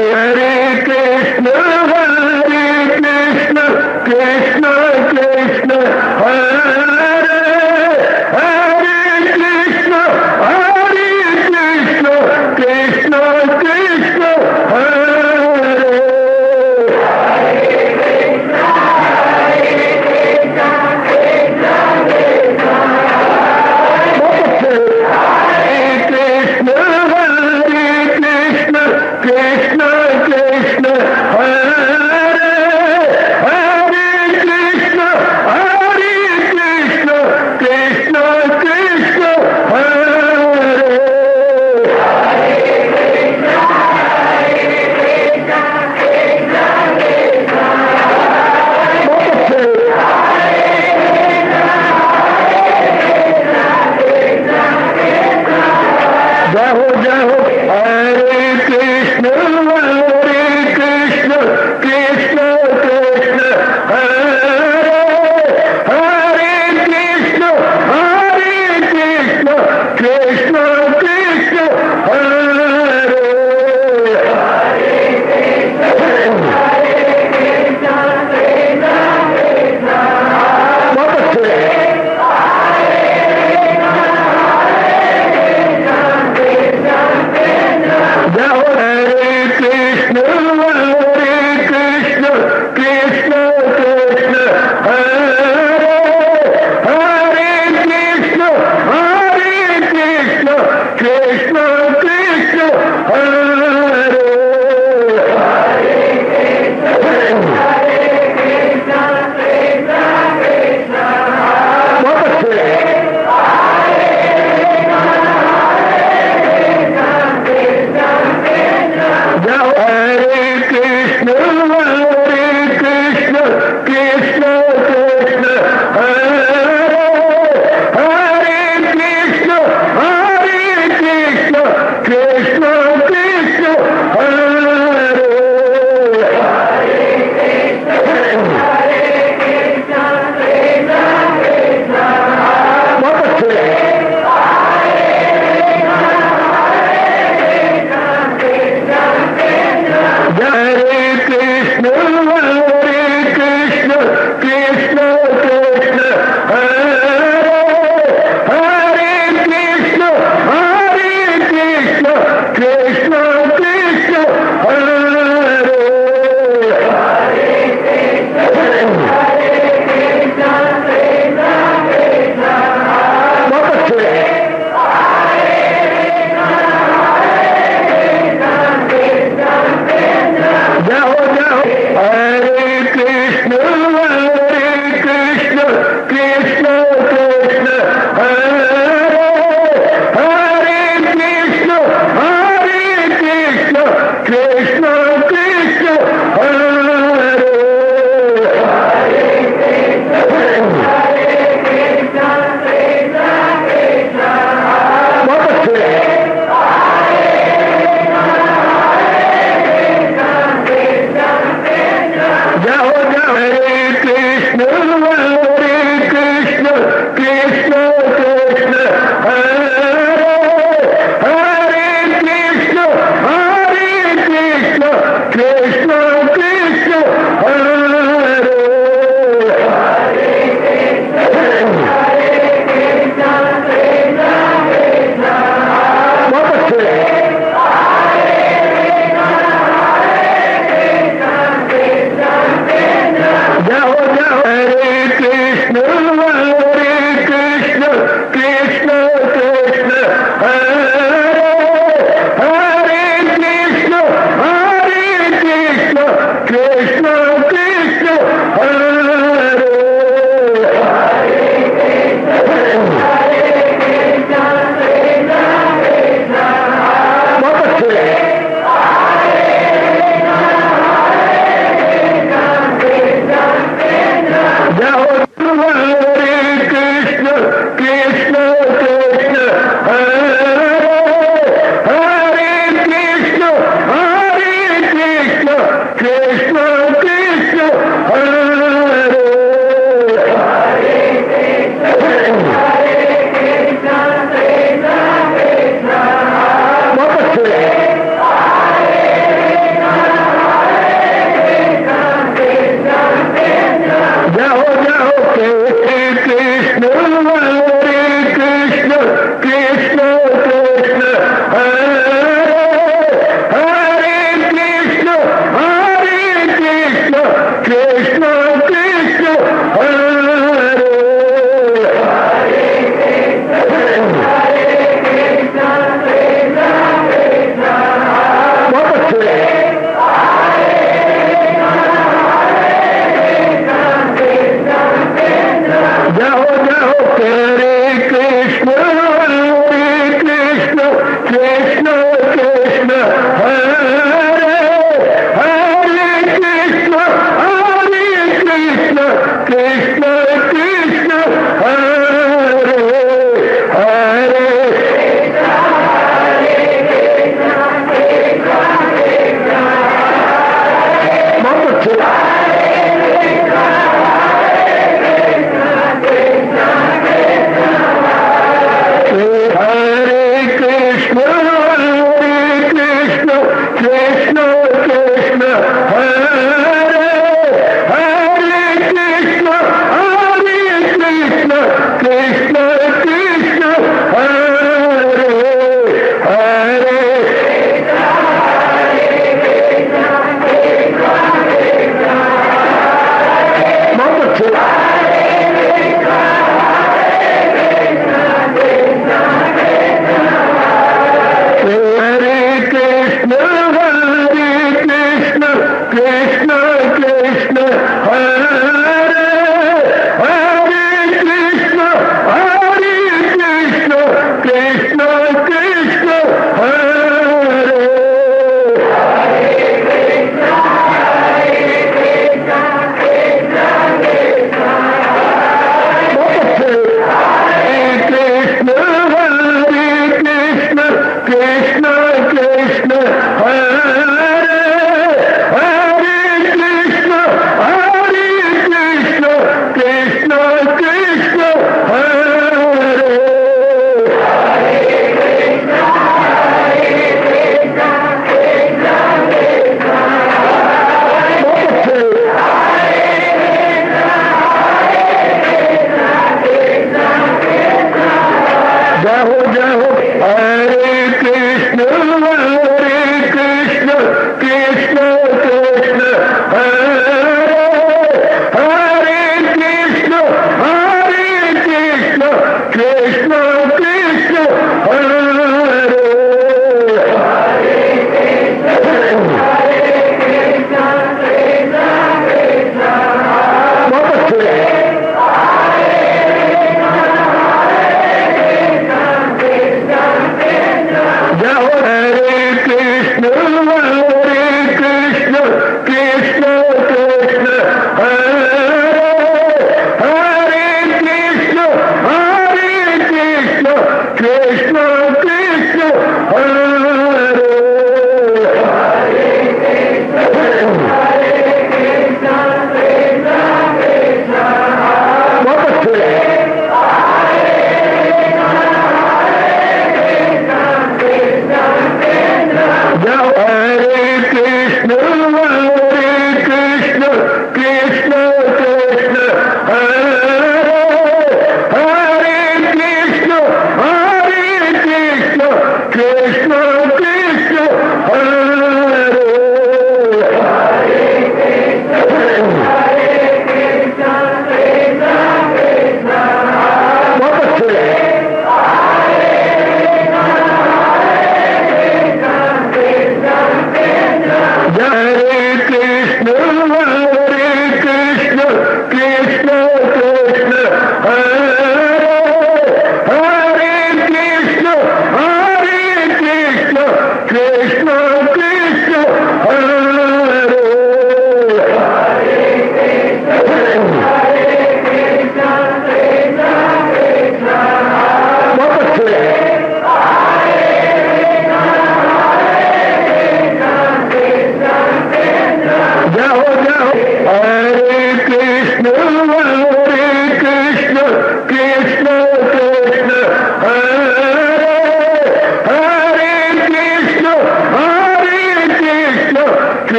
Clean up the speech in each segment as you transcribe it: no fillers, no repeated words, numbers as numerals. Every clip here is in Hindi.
हरे कृष्ण कृष्ण कृष्ण हरे हरे कृष्ण कृष्ण कृष्ण हरे कृष्ण कृष्ण हरे हरे कृष्ण कृष्ण कृष्ण हरे जय हो हरे कृष्ण कृष्ण कृष्ण हरे हरे कृष्ण कृष्ण कृष्ण हरे बहुत अच्छे जय हो हरे कृष्ण कृष्ण कृष्ण हरे हरे कृष्ण कृष्ण कृष्ण हरे बहुत अच्छे जय हो हरे कृष्ण कृष्ण कृष्ण हरे हरे कृष्ण कृष्ण कृष्ण हरे बहुत अच्छे हरे कृष्ण कृष्ण हरे हरे कृष्ण कृष्ण कृष्ण हरे बहुत अच्छे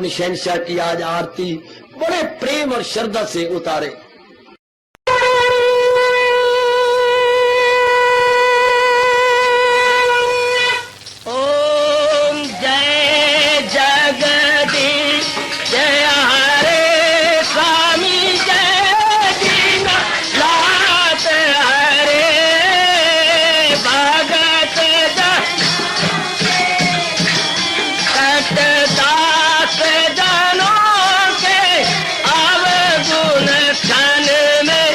शहंशाह की आज आरती बड़े प्रेम और श्रद्धा से उतारे। ओम जय जगदीश जय हरे स्वामी जय दीनानाथ हरे भगत दास जनों के अवगुण क्षण में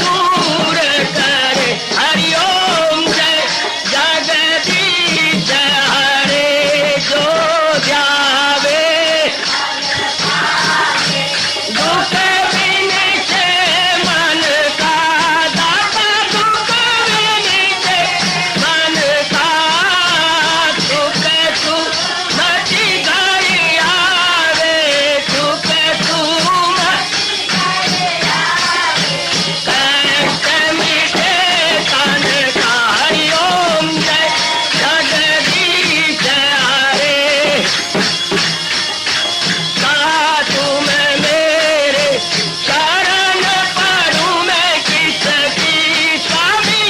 दूर करे। हरिओम जय जगदीश हरे जो ध्यावे दुख विनिचे मन का दाता दुख विनिचे मन का सुख तू मची घड़ी आवे सुख तू कष्ट मिटे तन का। हरिओम जय जगदीश हरे तुम मेरे शरण पड़ूं मैं किसकी स्वामी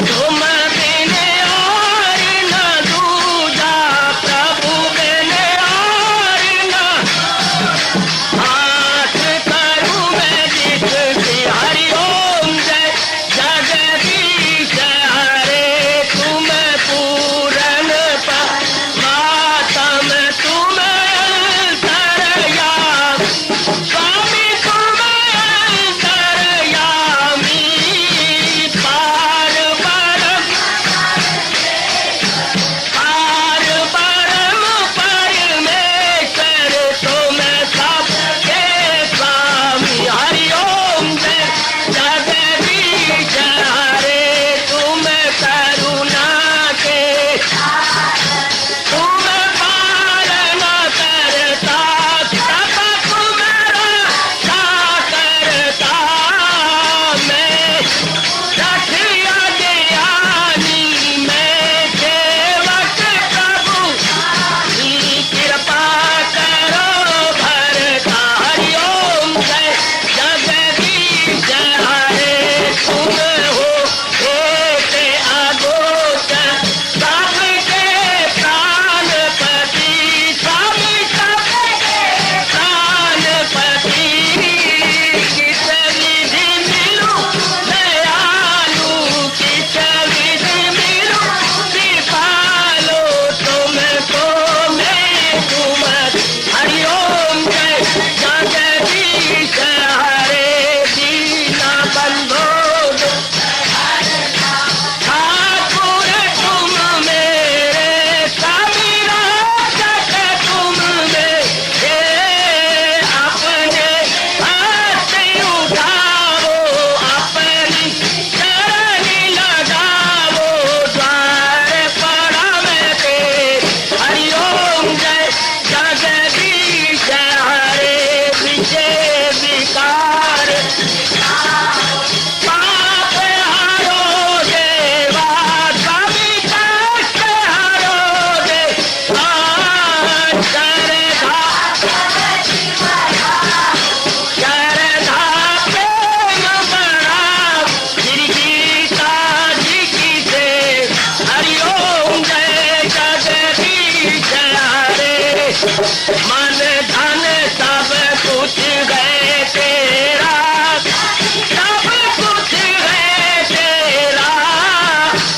तुम बिन और न दूजा प्रभु बिन और न हाथ करूं मैं जिसकी। हरिओम जय जगदीश हरे तुम पूरन मातम तुम अंतरयामी स्वामी तुम अंतरयामी पार परम परमेश्वर तुम सबके स्वामी। हरिओम जय जगदीश हरे तुम करुणा के तुम पालन करता सब तुम रक्षा करता। मैं रखिया ज्ञानी मैं सेवक प्रभु की कृपा करो भरता। हरिओम जय जगदीश हरे तुम हो एक अगोचर सबके प्राणपति स्वामी सबके प्राणपति। किस विधि मिलूं दयालु किस विधि मिलूं कृपालु तुमको मैं तुम। हरिओम जय जगदीश हरे दीना बंधो ठाकुर तुम मेरे स्वामी रक्षक तुम मेरे अपने हाथ उठाओ अपनी चरनी लगाओ द्वार पड़ा मैं तेरे। हरिओम जय जगदीश हरे विजय विकार पाप हरो देवा स्वामी कष्ट हरो देवा श्रद्धा प्रेम बढ़ाओ श्री गीता जी की से। हरिओम जय जगदीश हरे मन धन सब कुछ है तेरा सब कुछ है तेरा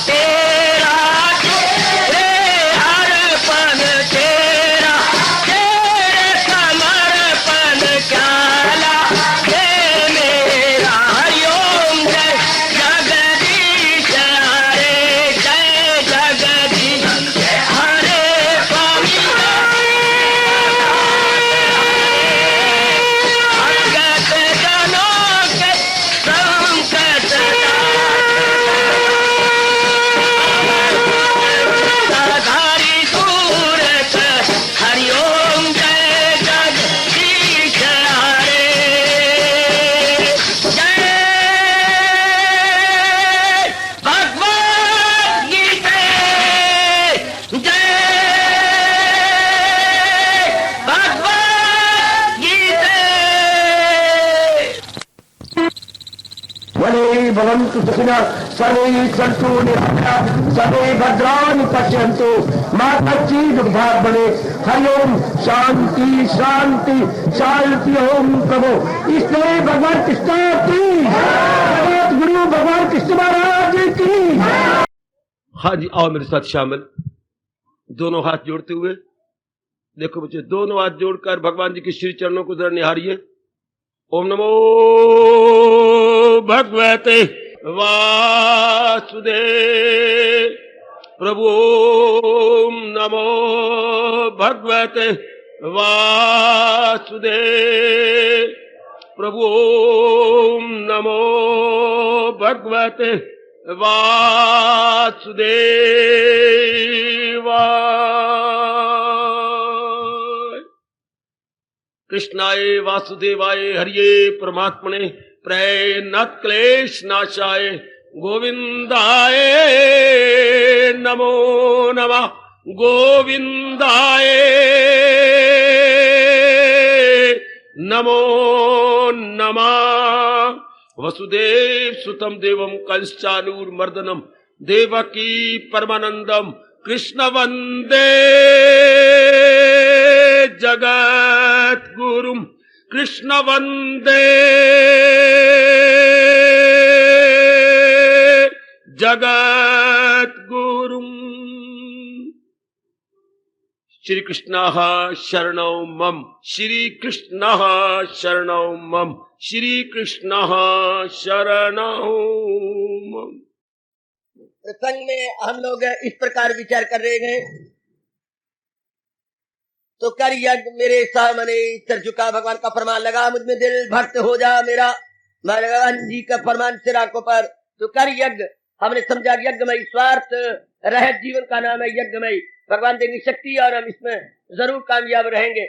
तेरा तेरे अर्पण तेरा तेरे समर्पण क्या हे मेरा। हरिओम जय जगदीश हरे जय जगदीश हरे स्वामी भवन्तु सुखिनः सर्वे सन्तु निरामयाः सर्वे भद्राणि पश्यन्तु मा कश्चित् दुःखात् भवेत्। हरि ओम शांति शांति शांति। ओम प्रभु इसलिए भगवान कृष्ण की जगत गुरु भगवान कृष्ण महाराज की। हाँ जी, आओ मेरे साथ शामिल, दोनों हाथ जोड़ते हुए। देखो बच्चे, दोनों हाथ जोड़कर भगवान जी के श्री चरणों को जरा निहारिए। ओम नमो भगवते वासुदेव प्रभु। ओम नमो भगवते वासुदेव प्रभु। ओम नमो भगवते वासुदेवाय। कृष्णाय वासुदेवाय हरिये परमात्मने प्रणत क्लेश नाशाय गोविंदाय नमो नमः। गोविंदाय नमो नमः। वसुदेव सुतम देवम कंसानूरमर्दनम देवकी परमानंदम कृष्ण वंदे जगत गुरुम। कृष्ण वंदे जगत गुरुम। श्री कृष्ण शरणौ मम। श्री कृष्ण शरणौ मम। श्री कृष्ण शरणौ मम। प्रसंग में हम लोग इस प्रकार विचार कर रहे हैं। तो कर यज्ञ मेरे सामने सर झुका, भगवान का फरमान लगा मुझ में दिल भक्त हो जा मेरा, भगवान जी का फरमान सिर आंखों पर। तो कर यज्ञ हमने समझा यज्ञमय स्वार्थ रहित जीवन का नाम है यज्ञमय। भगवान देंगे शक्ति और हम इसमें जरूर कामयाब रहेंगे।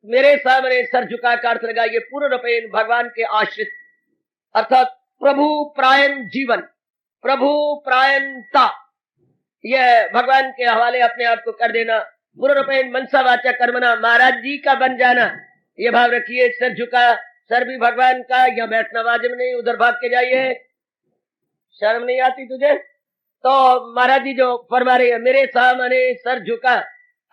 मेरे सामने सर झुका का अर्थ लगाइए पूर्ण रूपेण भगवान के आश्रित, अर्थात प्रभु प्रायण जीवन, प्रभु प्रायणता, यह भगवान के हवाले अपने आप को कर देना। पूर्ण रूपेण मनसा वाचा कर्मना, महाराज जी का बन जाना, ये भाव रखिए। सर झुका, सर भी भगवान का, यहाँ बैठना वाजिब नहीं, उधर भाग के जाइए, शर्म नहीं आती तुझे? तो महाराज जी जो फरमा रहे हैं मेरे सामने सर झुका,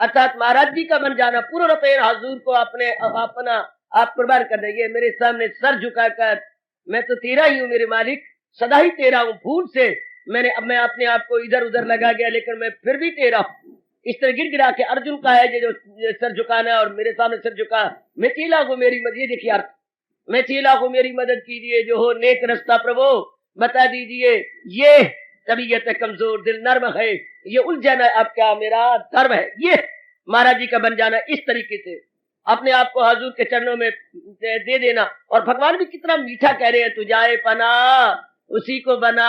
अर्थात महाराज जी का बन जाना, पूर्ण रूपेण हजूर को अपना आप कुर्बान कर देंगे। मेरे सामने सर झुका कर मैं तो तेरा ही हूँ मेरे मालिक, सदा ही तेरा हूँ। भूल से मैं अपने आप को इधर उधर लगा गया, लेकिन मैं फिर भी तेरा हूँ। इस तरह गिर गिरा के अर्जुन का है जो सर झुकाना और मेरे सामने सर झुका। मैं चीला को मेरी मदद, ये देखिए अर्थ, मैं चीला को मेरी मदद कीजिए जो हो नेक रास्ता प्रभु बता दीजिए। ये तबीयत कमजोर, दिल नर्म है, ये उलझन है अब क्या मेरा धर्म है। ये महाराज जी का बन जाना, इस तरीके से अपने आप को हजूर के चरणों में दे देना। और भगवान भी कितना मीठा कह रहे हैं, तू जाए पना उसी को बना,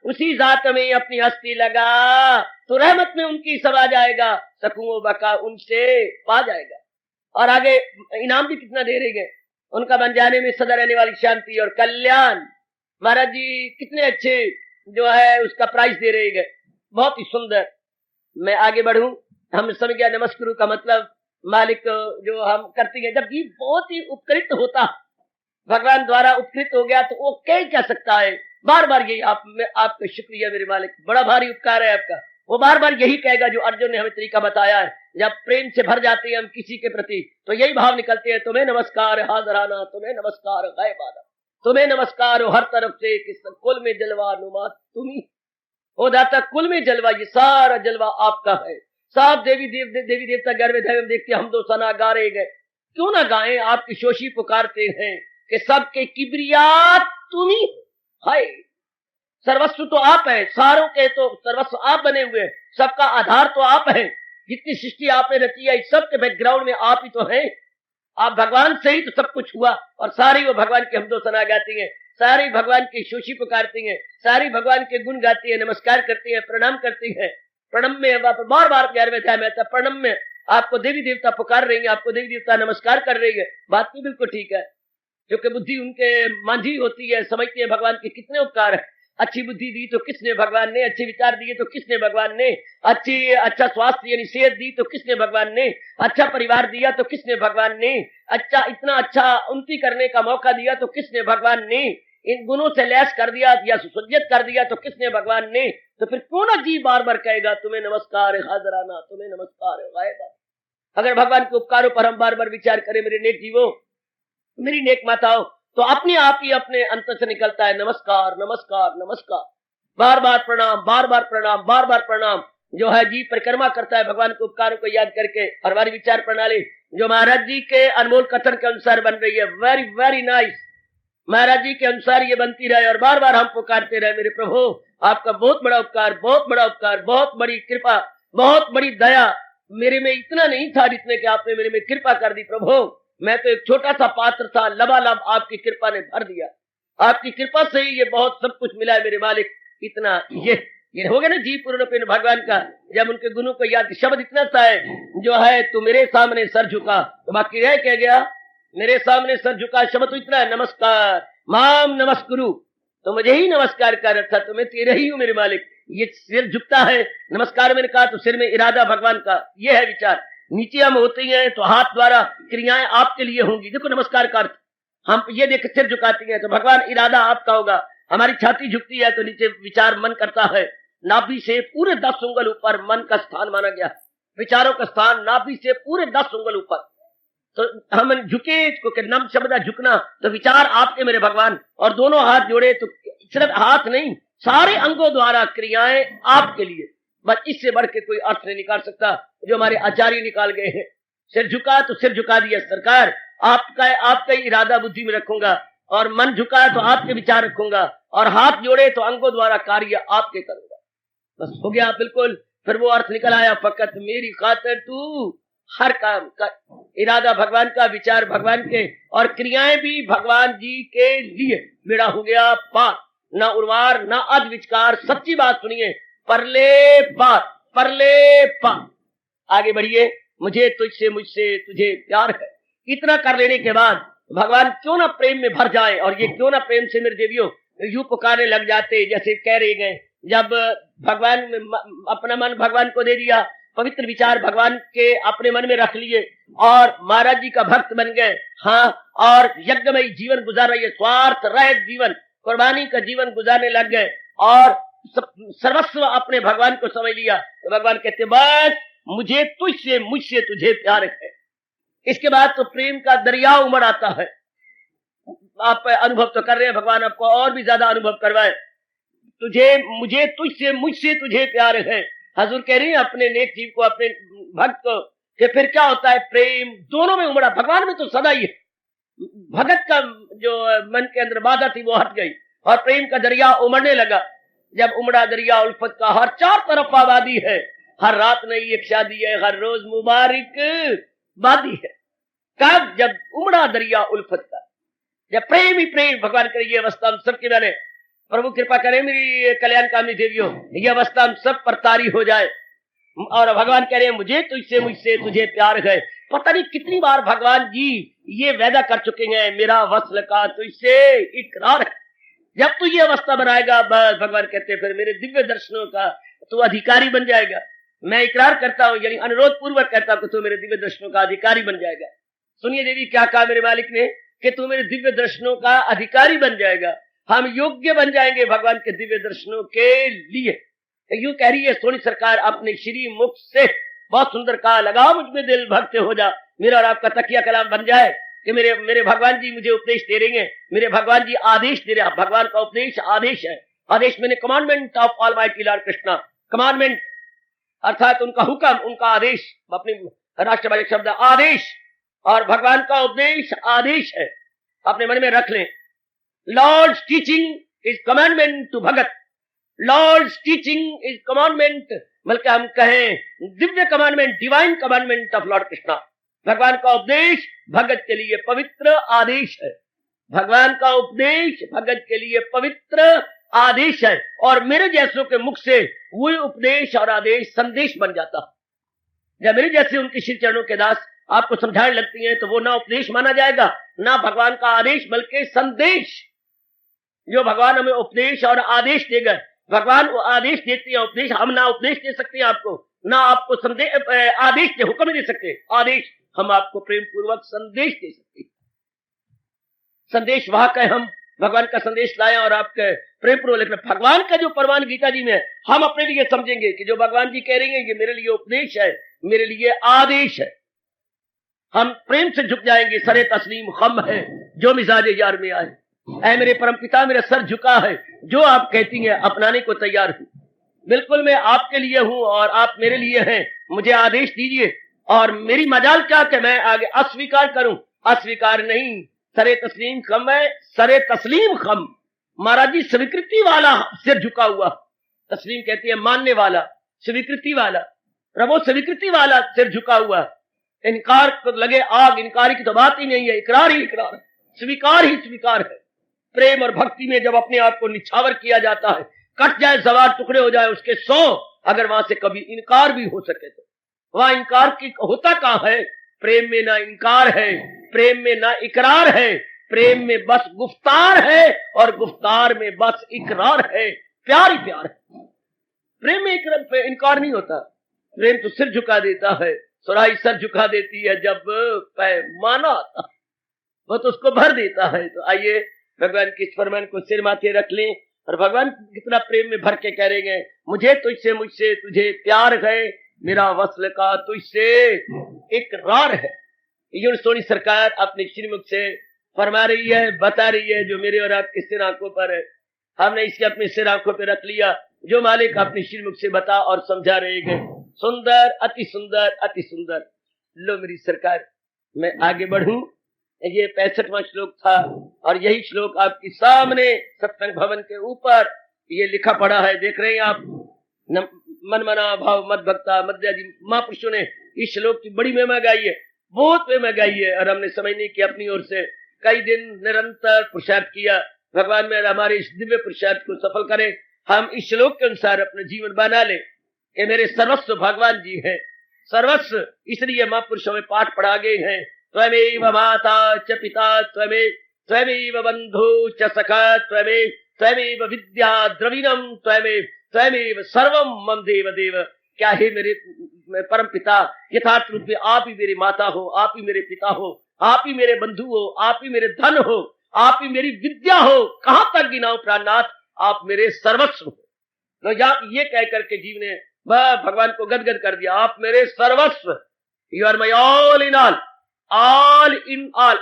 उसी जात में अपनी हस्ती लगा, तो रहमत में उनकी सभा जाएगा, सकूओ बका उनसे पा जाएगा। और आगे इनाम भी कितना दे रही है, उनका बन जाने में सदा रहने वाली शांति और कल्याण। महाराज जी कितने अच्छे जो है उसका प्राइस दे रहे हैं, बहुत ही सुंदर। मैं आगे बढ़ूं, हम समझ गया नमस्कुरु का मतलब मालिक जो हम करते हैं, जब ये बहुत ही उपकृत होता, भगवान द्वारा उपकृत हो गया तो वो क्या सकता है। बार बार यही आपका शुक्रिया मेरे मालिक, बड़ा भारी उपकार है आपका। वो बार बार यही कहेगा जो अर्जुन ने हमें तरीका बताया है। जब प्रेम से भर जाते हैं हम किसी के प्रति तो यही भाव निकलते हैं, तुम्हें नमस्कार हाजराना, तुम्हें नमस्कार गायबाना, तुम्हें नमस्कार हो हर तरफ से, किस कुल में जलवा नुमा तुम्ही हो दाता, कुल में जलवा, ये सारा जलवा आपका है। सब देवी देवता गर्व धैर्य देखते हम दो सना गा रहे गए, क्यों ना गाएं, आपकी शोषी पुकारते हैं कि सबके किबरियात तुम्ही है। सर्वस्व तो आप है, सारों के तो सर्वस्व आप बने हुए, सबका आधार तो आप है। जितनी सृष्टि आपने रची है सबके बैकग्राउंड में आप ही तो हैं। आप भगवान से ही तो सब कुछ हुआ, और सारी वो भगवान की हमदो सना गाती हैं, सारी भगवान की शोषी पुकारती हैं, सारी भगवान के गुण गाती है, नमस्कार करती है, प्रणाम करती है। प्रणम में बार बार प्यार में था, मैं प्रणम में आपको देवी देवता पुकार रही है, आपको देवी देवता नमस्कार कर रही है। बात भी बिल्कुल ठीक है, क्योंकि बुद्धि उनके मांझी होती है, समझती है भगवान के कितने उपकार है। अच्छी बुद्धि दी तो किसने, भगवान ने। अच्छे विचार दिए तो किसने, भगवान ने। अच्छा स्वास्थ्य यानी सेहत दी तो किसने, भगवान ने। अच्छा परिवार दिया तो किसने, भगवान ने। इतना अच्छा उन्नति करने का मौका दिया तो किसने, भगवान ने। इन गुणों से लैस कर दिया या सुसज्जित कर दिया तो किसने? भगवान ने। तो फिर क्यों ना जीव बार बार कहेगा तुम्हें नमस्कार है हाजराना, तुम्हें नमस्कार है गायबा। अगर भगवान के उपकारों पर हम बार बार विचार करें मेरे नेक जीवों, मेरी नेक माताओं, तो अपने आप ही अपने अंतर से निकलता है नमस्कार नमस्कार नमस्कार, बार बार प्रणाम, बार बार प्रणाम, बार बार प्रणाम। जो है जीव परिक्रमा करता है भगवान के उपकारों को याद करके। और हमारी विचार प्रणाली जो महाराज जी के अनमोल कथन के अनुसार बन रही है, वेरी वेरी नाइस, महाराज जी के अनुसार ये बनती रहे और बार बार हम पुकारते रहे मेरे प्रभु आपका बहुत बड़ा उपकार, बहुत बड़ा उपकार, बहुत बड़ी कृपा, बहुत बड़ी दया। मेरे में इतना नहीं था जितने कि आपने मेरे में कृपा कर दी प्रभु। मैं तो एक छोटा सा पात्र था, लबालब आपकी कृपा ने भर दिया। आपकी कृपा से ही ये बहुत सब कुछ मिला है मेरे मालिक। इतना ये हो गया ना जीव पूर्ण भगवान का, जब उनके गुणों को याद। शब्द इतना सा है जो है तू मेरे सामने सर झुका, तो बाकी रह क्या गया? मेरे सामने सर झुका शब्द तो इतना है, नमस्कार माम नमस्कुरु, तो मुझे ही नमस्कार कर रखा, तो मैं तेरे ही हूँ मेरे मालिक। ये सिर झुकता है नमस्कार मैंने कहा, तो सिर में इरादा भगवान का, ये है विचार। नीचे हम होते हैं तो हाथ द्वारा क्रियाएं आपके लिए होंगी। देखो नमस्कार का अर्थ, हम ये देख सिर झुकाते हैं तो भगवान इरादा आपका होगा। हमारी छाती झुकती है तो नीचे विचार मन करता है। नाभि से पूरे 10 उंगल ऊपर मन का स्थान माना गया, विचारों का स्थान नाभि से पूरे 10 उंगल ऊपर। तो हम झुके, क्योंकि नम शब्द है झुकना, तो विचार आपके मेरे भगवान। और दोनों हाथ जोड़े तो सिर्फ हाथ नहीं, सारे अंगों द्वारा क्रियाएं आपके लिए। बस इससे बढ़ के कोई अर्थ नहीं निकाल सकता जो हमारे आचार्य निकाल गए हैं। सिर झुका तो सिर झुका दिया सरकार, आपका ही इरादा बुद्धि में रखूंगा। और मन झुका तो आपके विचार रखूंगा, और हाथ जोड़े तो अंगों द्वारा कार्य आपके करूंगा। बस हो गया बिल्कुल। फिर वो अर्थ निकल आया, फकत मेरी खातिर तू हर काम का इरादा भगवान का, विचार भगवान के, और क्रियाएं भी भगवान जी के लिए। बेड़ा हो गया पार, ना उर्वार ना अध विचकार। सच्ची बात सुनिए, परले पार, परले पार। आगे बढ़िए, मुझे तुझसे मुझसे तुझे प्यार है। इतना कर लेने के बाद भगवान क्यों ना प्रेम में भर जाए, और ये क्यों ना प्रेम से मेरे देवियों यूं पुकारने लग जाते जैसे कह रहे गए। जब भगवान अपना मन भगवान को दे दिया, पवित्र विचार भगवान के अपने मन में रख लिए, और महाराज जी का भक्त बन गए। हाँ, और यज्ञमय जीवन गुजार रही है, स्वार्थ रहित जीवन, कुर्बानी का जीवन गुजारने लग गए, और सर्वस्व अपने भगवान को समझ लिया। तो भगवान कहते बस मुझे तुझसे मुझसे तुझे प्यार है। इसके बाद तो प्रेम का दरिया उमड़ आता है। आप अनुभव तो कर रहे हैं, भगवान आपको और भी ज्यादा अनुभव करवाए। तुझे मुझे तुझसे मुझसे तुझे प्यार है। हजूर कह रही है अपने नेक जीव को, अपने भक्त को, कि फिर क्या होता है, प्रेम दोनों में उमड़ा। भगवान में तो सदा ही है। भगत का जो मन के अंदर बाधा थी वो हट गई, और प्रेम का दरिया उमड़ने लगा। जब उमड़ा दरिया उल्फत का, हर चार तरफ आबादी है, हर रात नई एक शादी है, हर रोज मुबारक बादी है। कब? जब उमड़ा दरिया उल्फत का, जब प्रेम ही प्रेम। भगवान करे ये अवस्था हम सबके मैंने, प्रभु कृपा करे मेरी कल्याण कामनी देवियों, ये अवस्था हम सब पर तारी हो जाए। और भगवान कह रहे हैं मुझे तुझसे मुझसे तुझे प्यार है। पता नहीं कितनी बार भगवान जी ये वादा कर चुके हैं, मेरा वस्ल का तुझसे इकरार है। जब तू ये अवस्था बनाएगा, बस भगवान कहते हैं फिर मेरे दिव्य दर्शनों का तू अधिकारी बन जाएगा। मैं इकरार करता हूं, यानी अनुरोध पूर्वक कहता हूं कि तू मेरे दिव्य दर्शनों का अधिकारी बन जाएगा। सुनिए देवी, क्या कहा मेरे मालिक ने, कि तू मेरे दिव्य दर्शनों का अधिकारी बन जाएगा। हम योग्य बन जाएंगे भगवान के दिव्य दर्शनों के लिए। यूं कह रही है सोनी सरकार अपने श्री मुख से, बहुत सुंदर कहा, लगा मुझ में दिल भक्त हो जा। मेरा और आपका तकिया कलाम बन जाए कि मेरे भगवान जी मुझे उपदेश दे रहे हैं, मेरे भगवान जी आदेश दे रहे हैं। भगवान का उपदेश आदेश है। आदेश मैंने commandment of almighty Lord Krishna. Commandment अर्थात उनका हुक्म, उनका आदेश, अपनी राष्ट्रभाषिक शब्द आदेश, और भगवान का उपदेश आदेश है। अपने मन में रख लें, lord's teaching is commandment to bhagat. Lord's teaching is commandment, बल्कि हम कहें दिव्य commandment, divine commandment of lord Krishna. भगवान का उपदेश भगत के लिए पवित्र आदेश है। भगवान का उपदेश भगत के लिए पवित्र आदेश है, और मेरे जैसों के मुख से वही उपदेश और आदेश संदेश बन जाता। जब मेरे जैसे उनके श्री चरणों के दास आपको समझाने लगती हैं, तो वो ना उपदेश माना जाएगा, ना भगवान का आदेश, बल्कि संदेश। जो भगवान हमें उपदेश और आदेश देगा, भगवान वो आदेश देते हैं, उपदेश हम ना उपदेश दे सकते हैं आपको, ना आपको संदेश आदेश दे, हुक्म दे सकते। आदेश हम आपको प्रेम पूर्वक संदेश दे सकते हैं। संदेश वाहक है हम, भगवान का संदेश लाया और आपके प्रेम पूर्वक लिखना। भगवान का जो प्रमाण गीता जी में है, हम अपने लिए समझेंगे कि जो भगवान जी कह रही हैं ये मेरे लिए उपदेश है, मेरे लिए आदेश है। हम प्रेम से झुक जाएंगे। सरे तस्लीम खम है जो मिजाज यार में आए। ऐ मेरे परम पिता, मेरा सर झुका है, जो आप कहती हैं अपनाने को तैयार हूं। बिल्कुल मैं आपके लिए हूं और आप मेरे लिए हैं। मुझे आदेश दीजिए और मेरी मजाल क्या कि मैं आगे अस्वीकार करूं? अस्वीकार नहीं। सरे तस्लीम खम है, सरे तस्लीम खम। महाराज जी स्वीकृति वाला सिर झुका हुआ। तस्लीम कहती है मानने वाला, स्वीकृति वाला। प्रभु स्वीकृति वाला सिर झुका हुआ। इनकार को लगे आग, इनकार की तो बात ही नहीं है। इकरार ही इकरार है, स्वीकार ही स्वीकार है। प्रेम और भक्ति में जब अपने आप को निछावर किया जाता है, कट जाए सवार, टुकड़े हो जाए उसके 100, अगर वहां से कभी इनकार भी हो सके तो वहां इनकार की होता कहां है? प्रेम में ना इनकार है, प्रेम में ना इकरार है, प्रेम में बस गुफ्तार है और गुफ्तार में बस इकरार है। प्यार ही प्यार है। प्रेम में इनकार नहीं होता। प्रेम तो सिर झुका देता है। सुराही सर झुका देती है जब पैमाना आता है, वो तो उसको भर देता है। तो आइए भगवान के इस फरमान को सिर माथे रख लें और भगवान कितना प्रेम में भर के कह रहे हैं, मुझे तुझसे मुझसे तुझे प्यार है, मेरा वस्ल का तुझसे इकरार है। ये सोनी सरकार अपने श्रीमुख से फरमा रही है, बता रही है, जो मेरे और आपके सिर आंखों पर है। हमने इसके अपने सिर आंखों पर रख लिया, जो मालिक अपने श्रीमुख से बता और समझा रहे हैं। सुंदर, अति सुंदर, अति सुंदर। लो मेरी सरकार, मैं आगे बढ़ूं। ये 65वां श्लोक था और यही श्लोक आपके सामने सत्संग भवन के ऊपर ये लिखा पड़ा है। देख रहे हैं आप, मन मना भाव मत भक्ता मध्याजी महापुरुषों ने इस श्लोक की बड़ी महिमा गाई है, बहुत महिमा गाई है। और हमने समझने की अपनी ओर से कई दिन निरंतर पुरुषार्थ किया। भगवान में हमारे इस दिव्य पुरुषार्थ को सफल करें। हम इस श्लोक के अनुसार अपना जीवन बना ले। ये मेरे सर्वस्व भगवान जी हैं, सर्वस्व। इसलिए महापुरुषों में पाठ पढ़ा गए हैं, त्वमेव माता च पिता त्वमेव, त्वमेव बंधु च सखा त्वमेव, त्वमेव विद्या द्रविणम त्वमेव, त्वमेव सर्वम मम देव देव। क्या है मेरे परम पिता, यथार्थ रूप में आप ही मेरी माता हो, आप ही मेरे पिता हो, आप ही मेरे बंधु हो, आप ही मेरे धन हो, आप ही मेरी विद्या हो। कहां तक गिनाऊं प्राणनाथ, आप मेरे सर्वस्व हो। तो ये कह करके जीव ने भगवान को गदगद कर दिया, आप मेरे सर्वस्व। You are my all in all,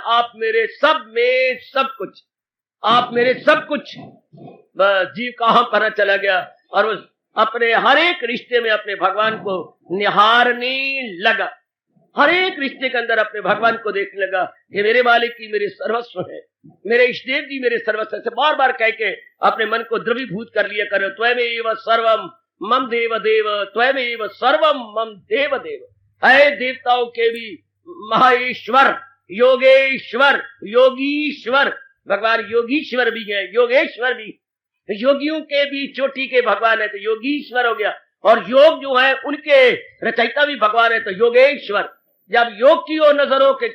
आप मेरे सब में सब कुछ, आप मेरे सब कुछ। जीव कहां पर चला गया और वो अपने हर एक रिश्ते में अपने भगवान को निहारने लगा। हर एक रिश्ते के अंदर अपने भगवान को देखने लगा, ये मेरे मालिक की मेरे सर्वस्व है, मेरे इष्टदेव जी मेरे सर्वस्व है। बार बार कह के अपने मन को द्रवीभूत कर लिया करो। त्वमेव सर्वम मम देव देव, त्वमेव सर्वम मम देव देव। है देवताओं के भी महेश्वर, योगेश्वर, योगीश्वर। भगवान योगीश्वर भी है, योगेश्वर भी। योगियों के भी चोटी के भगवान है तो योगीश्वर हो गया। और योग जो है उनके रचयिता भी भगवान है तो योगेश्वर। जब योग की ओर नजर हो के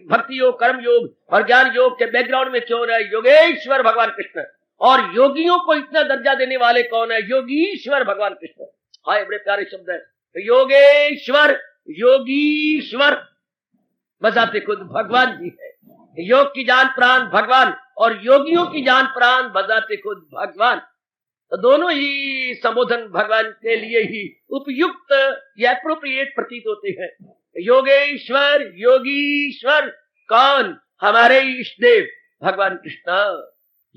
भक्ति योग, कर्म योग और ज्ञान योग के बैकग्राउंड में क्यों रहे, योगेश्वर भगवान कृष्ण। और योगियों को इतना दर्जा देने वाले कौन है, योगीश्वर भगवान कृष्ण। हाय बड़े प्यारे शब्द है, योगेश्वर, योगीश्वर बजाते खुद भगवान जी है। योग की जान प्राण भगवान और योगियों की जान प्राण बजाते खुद भगवान। तो दोनों ही संबोधन भगवान के लिए ही उपयुक्त या एप्रोप्रिएट प्रतीत होते हैं। योगेश्वर, योगीश्वर कौन, हमारे इष्ट देव भगवान कृष्ण।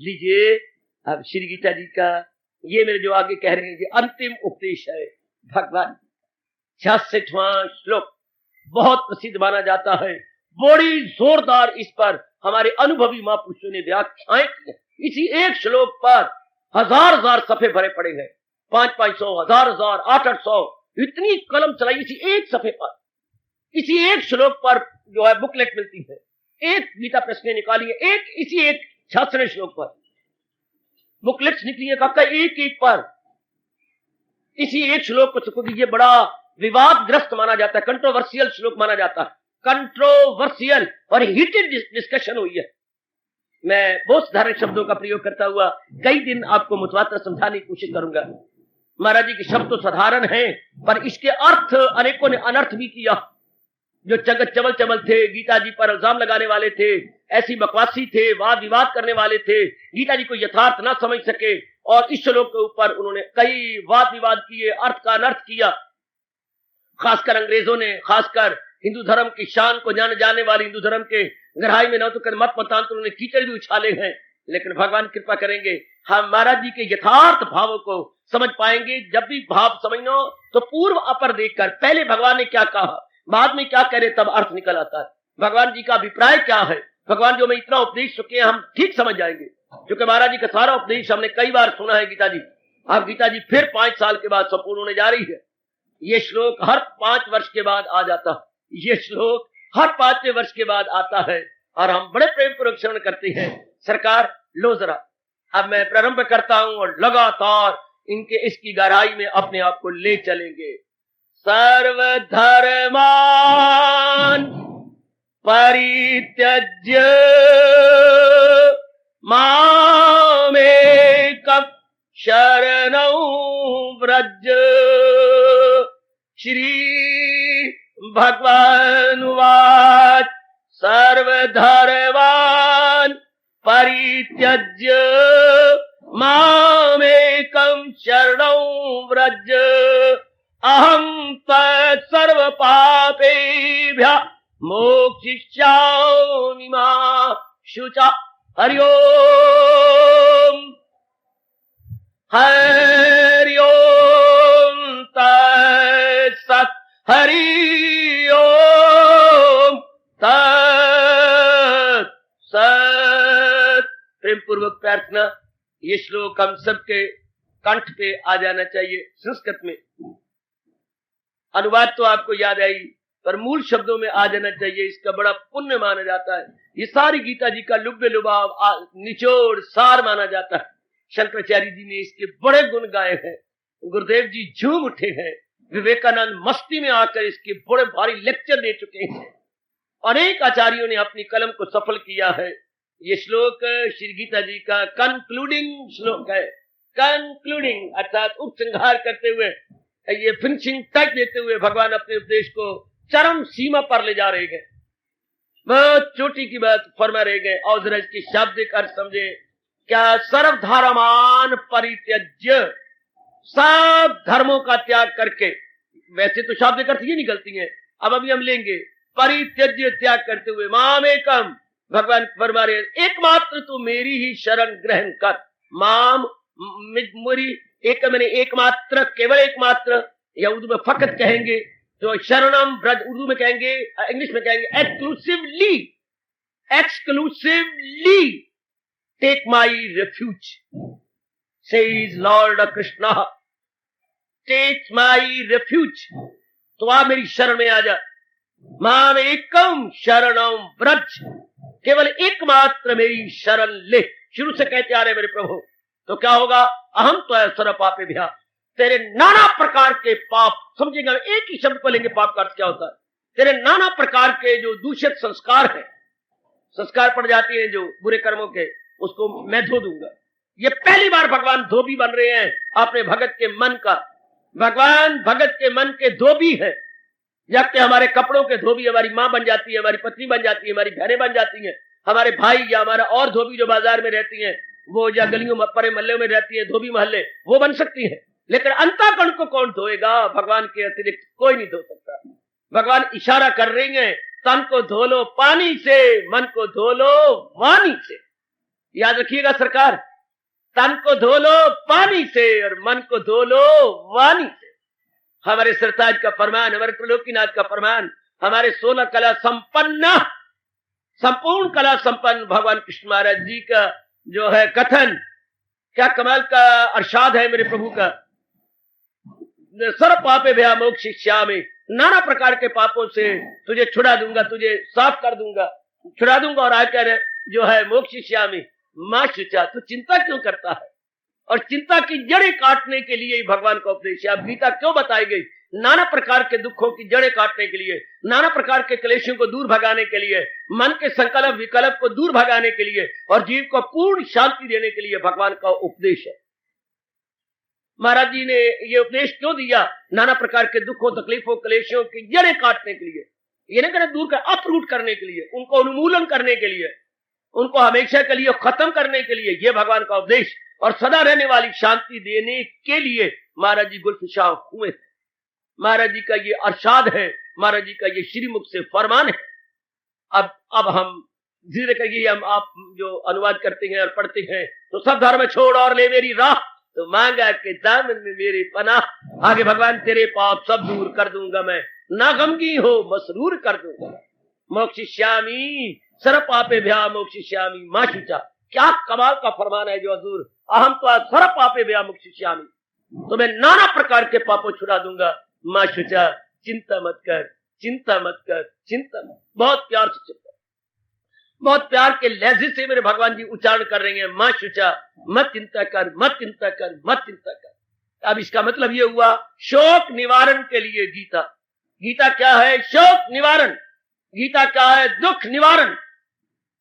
लीजिए अब श्री गीता जी का ये मेरे जो आगे कह रहे हैं ये अंतिम उपदेश है भगवान। 66वां श्लोक बहुत प्रसिद्ध माना जाता है। बड़ी जोरदार इस पर हमारे अनुभवी महापुरुषों ने व्याख्याएं की है। इसी एक श्लोक पर हजार सफ़े भरे पड़े हैं, 500, 1000, 800, इतनी कलम चलाई इसी एक सफ़े पर। इसी एक श्लोक पर जो है बुकलेट मिलती है, एक गीता प्रेस ने निकाली है, एक इसी एक 66वें श्लोक पर बुकलेट्स निकली है काका, एक एक पर इसी एक श्लोक को। क्योंकि ये बड़ा विवादग्रस्त माना जाता है, कंट्रोवर्शियल श्लोक माना जाता है, कंट्रोवर्शियल और हीटेड डिस्कशन हुई है। मैं बहुत साधारण शब्दों का प्रयोग करता हुआ कई दिन आपको मुतवातर समझाने की कोशिश करूंगा। महाराज जी के शब्द तो साधारण हैं पर इसके अर्थ अनेकों ने अनर्थ भी किया। जो जगत चबल चबल थे, गीता जी पर इल्जाम लगाने वाले थे, ऐसी बकवासी थे, वाद विवाद करने वाले थे, गीता जी को यथार्थ ना समझ सके और इस श्लोक के ऊपर उन्होंने कई वाद विवाद किए, अर्थ का अनर्थ किया। खासकर अंग्रेजों ने, खासकर हिंदू धर्म की शान को जाने वाले हिंदू धर्म के गहराई में न तो कर मत मतांतरों ने कीचड़ भी उछाले हैं। लेकिन भगवान कृपा करेंगे, हम महाराज जी के यथार्थ भावों को समझ पाएंगे। जब भी भाव समझना हो तो पूर्व अपर देखकर, पहले भगवान ने क्या कहा, बाद में क्या कह रहे, तब अर्थ निकल आता है। भगवान जी का अभिप्राय क्या है, भगवान जो हमें इतना उपदेश चुके हैं, हम ठीक समझ जाएंगे। क्योंकि महाराज जी का सारा उपदेश हमने कई बार सुना है गीता जी। अब गीता जी फिर 5 साल के बाद संपूर्ण होने जा रही है। ये श्लोक हर 5 वर्ष के बाद आ जाता है, ये श्लोक हर 5वें वर्ष के बाद आता है और हम बड़े प्रेम पूर्वक श्रवण करते हैं। सरकार लो जरा, अब मैं प्रारंभ करता हूं और लगातार इनके इसकी गहराई में अपने आप को ले चलेंगे। सर्वधर्मान परित्यज्य मामेकं शरणं व्रज। श्री भगवान उवाच सर्वधर्मान् परित्यज्य मामेकं शरणं व्रज। अहं तत्सर्व पापेभ्यः मोक्षयिष्यामि मा शुचा। हरि ओम हरि ओम तत्सत्। हरि ओम तत्सत्। प्रेम पूर्वक प्रार्थना, ये श्लोक हम सबके कंठ पे आ जाना चाहिए। संस्कृत में अनुवाद तो आपको याद आई, पर मूल शब्दों में आ जाना चाहिए। इसका बड़ा पुण्य माना जाता है। ये सारी गीता जी का लुब्य लुभाव, निचोड़, सार माना जाता है। शंकराचार्य जी ने इसके बड़े गुण गाए हैं, गुरुदेव जी झूम उठे हैं, विवेकानंद मस्ती में आकर इसके बड़े भारी लेक्चर दे चुके हैं। अनेक आचार्यों ने अपनी कलम को सफल किया है। ये श्लोक श्री गीता जी का कंक्लूडिंग श्लोक है। कंक्लूडिंग अर्थात उपसंहार करते हुए, ये फिनिशिंग टच देते हुए भगवान अपने उपदेश को चरम सीमा पर ले जा रहे हैं। बहुत छोटी की बात फरमा रहे गए और जरा इसकी शाब्दिक अर्थ समझे। क्या सर्वधर्मान परित्यज्य, सब धर्मों का त्याग करके, वैसे तो शाब्दिक अर्थ ये निकलती हैं, अब अभी हम लेंगे। परित्यज्य त्याग करते हुए, मामेकम, भगवान फरमा रहे एकमात्र तू मेरी ही शरण ग्रहण कर। माम मेरी एक, मैंने एकमात्र, केवल एकमात्र, या उर्दू में फकत कहेंगे तो शरणम ब्रज, उर्दू में कहेंगे, इंग्लिश में कहेंगे exclusively. Exclusively take my refuge, says lord Krishna, take my refuge. तो आप मेरी शरण में आ जा। माम एकम शरणम ब्रज, केवल एकमात्र मेरी शरण ले। शुरू से कहते आ रहे मेरे प्रभु, तो क्या होगा? अहम तो सर्व पापे भ्या, तेरे नाना प्रकार के पाप, समझेगा, एक ही शब्द को लेंगे पाप का अर्थ क्या होता है। तेरे नाना प्रकार के जो दूषित संस्कार है, संस्कार पड़ जाती हैं जो बुरे कर्मों के, उसको मैं धो दूंगा। ये पहली बार भगवान धोबी बन रहे हैं अपने भगत के मन का। भगवान भगत के मन के धोबी है। जबकि हमारे कपड़ों के धोबी हमारी माँ बन जाती है, हमारी पत्नी बन जाती है, हमारी बहनें बन जाती हैं, हमारे भाई या हमारा और धोबी जो बाजार में रहती हैं, वो या गलियों में परे महल्ले में रहती है, धोबी महल्ले, वो बन सकती है। लेकिन अंतःकरण को कौन धोएगा? भगवान के अतिरिक्त कोई नहीं धो सकता। भगवान इशारा कर रहे हैं, तन को धो लो पानी से, मन को धो लो वाणी से। याद रखिएगा सरकार, तन को धो लो पानी से और मन को धो लो वाणी से। हमारे सरताज का फरमान, हमारे त्रिलोकीनाथ का फरमान, हमारे 16 कला संपन्न, संपूर्ण कला संपन्न भगवान कृष्ण महाराज जी का जो है कथन, क्या कमाल का अरशाद है मेरे प्रभु का। सर्व पापे भया मोक्षयिष्यामि, नाना प्रकार के पापों से तुझे छुड़ा दूंगा, तुझे साफ कर दूंगा, छुड़ा दूंगा। और आकर जो है मोक्षयिष्यामि मां शुचा, तू चिंता क्यों करता है? और चिंता की जड़ें काटने के लिए ही भगवान का उपदेश है। अब गीता क्यों बताई गई? नाना प्रकार के दुखों की जड़ें काटने के लिए, नाना प्रकार के क्लेशों को दूर भगाने के लिए, मन के संकल्प विकल्प को दूर भगाने के लिए और जीव को पूर्ण शांति देने के लिए भगवान का उपदेश है। महाराज जी ने ये उपदेश क्यों दिया? नाना प्रकार के दुखों, तकलीफों, क्लेशों की जड़ें काटने के लिए। ये नहीं कहना दूर कर, अपरूट करने के लिए, उनको उन्मूलन करने के लिए, उनको हमेशा के लिए खत्म करने के लिए, ये भगवान का उपदेश और सदा रहने वाली शांति देने के लिए महाराज जी गुलफिशा हुए थे। महाराज जी का ये अरशाद है, महाराज जी का ये श्रीमुख से फरमान है। अब हम धीरे करिए, हम आप जो अनुवाद करते हैं और पढ़ते हैं, तो सब धर्म छोड़ और ले मेरी राह, तो मांगा के दामन में मेरी पनाह। आगे भगवान तेरे पाप सब दूर कर दूंगा मैं, ना गमगी हो मसरूर कर दूंगा। मोक्षिष्यामि सर्व पापे भ्या मोक्षिष्यामि मां शुचा। क्या कमाल का फरमान है जो हजूर, अहम तो सर्व पापे भ्या मोक्षिष्यामि, तो मैं नाना प्रकार के पापों छुड़ा दूंगा। मां शुचा, चिंता मत कर, चिंता मत कर, चिंता मत। बहुत प्यार से चिंता, बहुत प्यार के लहजे से मेरे भगवान जी उच्चारण कर रहे हैं, मां शुचा, मत चिंता कर, मत चिंता कर, मत चिंता कर। अब इसका मतलब ये हुआ शोक निवारण के लिए गीता। गीता क्या है? शोक निवारण। गीता क्या है? दुख निवारण।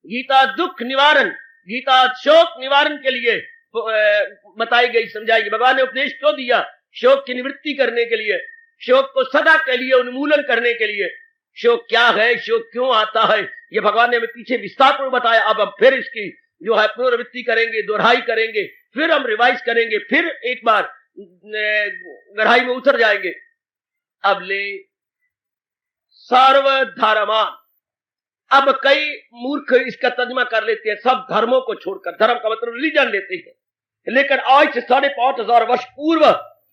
गीता दुख निवारण, गीता शोक निवारण के लिए बताई गई, समझाई गई। भगवान ने उपदेश क्यों दिया? शोक की निवृत्ति करने के लिए, शोक को सदा के लिए उन्मूलन करने के लिए। शोक क्या है, शोक क्यों आता है, ये भगवान ने हमें पीछे विस्तार में बताया। अब हम फिर इसकी जो है पुनरावृत्ति करेंगे, दोहराई करेंगे, फिर हम रिवाइज करेंगे, फिर एक बार गहराई में उतर जाएंगे। अब ले सर्वधर्मान। अब कई मूर्ख इसका तर्जुमा कर लेते हैं सब धर्मों को छोड़कर, धर्म का मतलब रिलीजन लेते हैं। लेकिन आज से 5,500 वर्ष पूर्व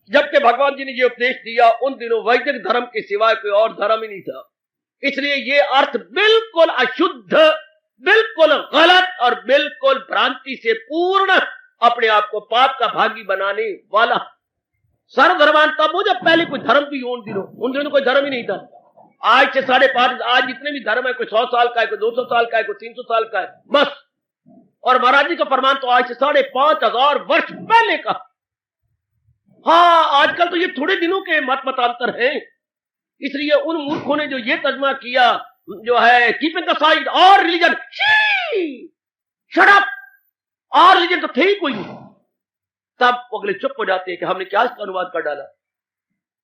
जबकि भगवान जी ने ये उपदेश दिया, उन दिनों वैदिक धर्म के सिवाय कोई और धर्म ही नहीं था। इसलिए ये अर्थ बिल्कुल अशुद्ध, बिल्कुल गलत और बिल्कुल भ्रांति से पूर्ण, अपने आप को पाप का भागी बनाने वाला। सर्वधर्मान तब हो जब पहले कोई धर्म भी हो। उन दिनों कोई धर्म ही नहीं था। आज से 5,500, आज जितने भी धर्म है, कोई 100 साल का है, कोई 200 साल का है, कोई 300 साल का है, बस। और महाराज जी का फरमान तो आज से 5,500 वर्ष पहले का। हाँ, आजकल तो ये थोड़े दिनों के मतांतर हैं। इसलिए उन मूर्खों ने जो ये तर्जुमा किया जो है कीपिंग द साइड और रिलीजन, शट अप, और रिलीजन तो थे ही कोई नहीं। तब अगले चुप हो जाते हैं कि हमने क्या इसका अनुवाद कर डाला।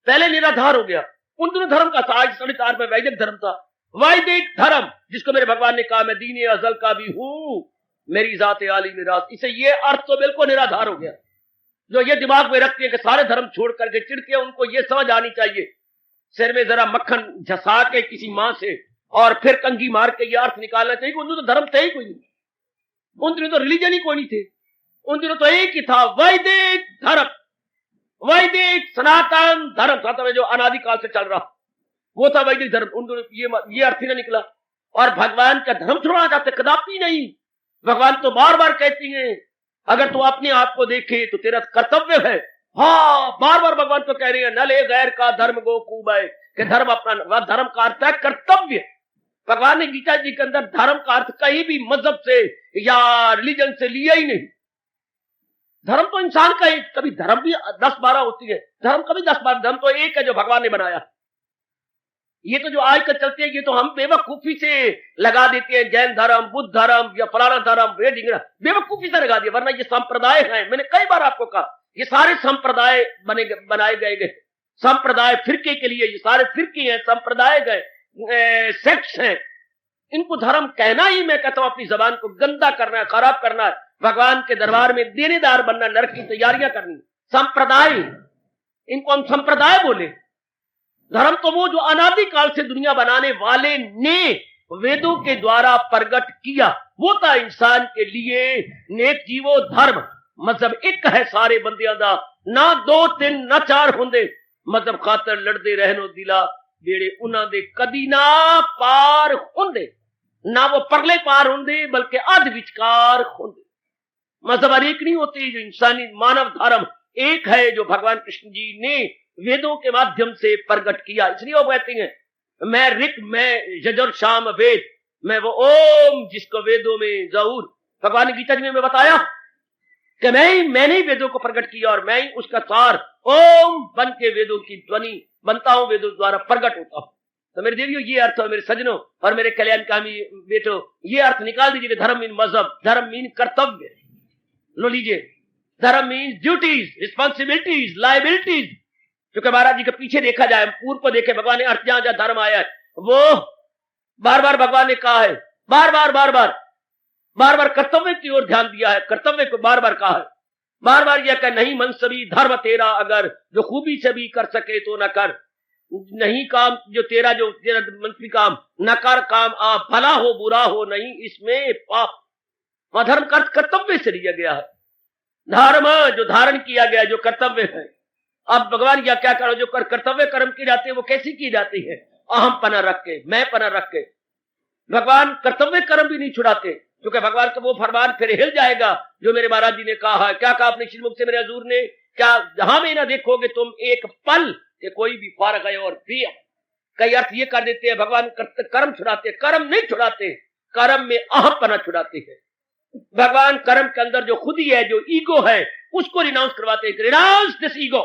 पहले निराधार हो गया। उन दोनों धर्म का था, आज 4.5 में वैदिक धर्म था। वैदिक धर्म जिसको मेरे भगवान ने कहा मैं दीन अजल का भी हूं, मेरी जाते आली मिरास। इसे ये अर्थ तो बिल्कुल निराधार हो गया। जो ये दिमाग में रखते हैं कि सारे धर्म छोड़ करके चिड़के, उनको ये समझ आनी चाहिए, सिर में जरा मक्खन झसा के किसी मां से और फिर कंघी मार के ये अर्थ निकालना चाहिए कि उन दिनों तो धर्म थे ही कोई नहीं, उन दिनों तो रिलीजन ही कोई नहीं थे। उन दिनों तो एक ही था, वैदिक धर्म, वैदिक सनातन धर्म, सनातन जो अनादिकाल से चल रहा, वो था वैदिक धर्म। उन दिनों ये अर्थ ही ना निकला। और भगवान का धर्म छोड़ना चाहते, कदापि नहीं। भगवान तो बार बार कहती हैं अगर तू अपने आप को देखे तो तेरा कर्तव्य है। हाँ, बार बार भगवान तो कह रही है, न ले गैर का धर्म गो कूबे, कि धर्म अपना, धर्म का अर्थ है कर्तव्य। भगवान ने गीता जी के अंदर धर्म का अर्थ कहीं भी मजहब से या रिलीजन से लिया ही नहीं। धर्म तो इंसान का है, कभी धर्म भी 10-12 होती है, धर्म कभी 10-12, धर्म तो एक है जो भगवान ने बनाया। ये तो जो आजकल चलते हैं, ये तो हम बेवकूफी से लगा देते हैं, जैन धर्म, बुद्ध धर्म या फलाना धर्म, बेवकूफी से लगा दिया। वरना ये संप्रदाय हैं, मैंने कई बार आपको कहा, ये सारे संप्रदाय बनाए गए संप्रदाय फिरके के लिए, ये सारे फिरके हैं, संप्रदाय गए, सेक्ट्स हैं। इनको धर्म कहना ही, मैं कहता हूं, अपनी जबान को गंदा करना है, खराब करना है, भगवान के दरबार में देनेदार बनना, नरक की तैयारियां करनी। संप्रदाय, इनको हम संप्रदाय बोले। धर्म तो वो जो अनादिकाल से दुनिया बनाने वाले ने वेदों के द्वारा प्रकट किया, वो था इंसान के लिए नेक जीवो धर्म। मतलब एक है सारे बंदियां दा, ना 2 3 ना 4 होंदे, मतलब खातर लड़दे रहनो दिला बेड़े उन्हां दे कदी ना पार होंदे, ना वो परले पार होंदे बल्कि अध विचकार होंदे। मतलब अनेक नहीं होते, जो इंसानी मानव धर्म एक है, जो भगवान कृष्ण जी ने वेदों के माध्यम से प्रकट किया। इसलिए वो कहते हैं मैं ऋक, मैं यजुर, साम, वेद, मैं वो ओम जिसको वेदों में जरूर, भगवान ने गीता जी में बताया कि मैंने वेदों को प्रकट किया और मैं ही उसका सार ओम बन के वेदों की ध्वनि बनता हूं, वेदों द्वारा प्रकट होता हूं। तो मेरे देवियों, ये अर्थ हो, मेरे सजनों और मेरे कल्याणकामी बेटो, ये अर्थ निकाल दीजिए। धर्म मीन मजहब, धर्म मीन कर्तव्य, लो लीजिए। धर्म मीन ड्यूटीज, रिस्पॉन्सिबिलिटीज, लाइबिलिटीज। क्योंकि महाराज जी के पीछे देखा जाए, पूर्व को देखे, भगवान ने अर्थ जहां जहां धर्म आया है वो बार बार भगवान ने कहा है, बार बार कर्तव्य की ओर ध्यान दिया है, कर्तव्य को बार बार कहा है, बार बार यह कहा नहीं मनसबी धर्म तेरा, अगर जो खूबी से भी कर सके तो न कर, नहीं काम जो तेरा मनसबी काम न कर, काम आप भला हो बुरा हो नहीं इसमें पाप। धर्म का कर्तव्य से लिया गया है, धर्म जो धारण किया गया जो कर्तव्य है। अब भगवान क्या करो, जो कर्तव्य कर्म की जाती है वो कैसी की जाती है, अहम पना रख के, मैं पना रख के। भगवान कर्तव्य कर्म भी नहीं छुड़ाते, क्योंकि भगवान का वो फरमान फिर हिल जाएगा जो मेरे महाराज जी ने कहा है। क्या कहा अपने श्रीमुख से मेरे हजूर ने, क्या जहां में ना देखोगे तुम एक पल के कोई भी फारग है और भी। कई अर्थ ये कर देते हैं भगवान कर्म छुड़ाते, कर्म नहीं छुड़ाते, कर्म में अहम पना छुड़ाते हैं। भगवान कर्म के अंदर जो खुद ही है, जो ईगो है, उसको रिनाउंस करवाते हैं, रिनाउंस दिस ईगो।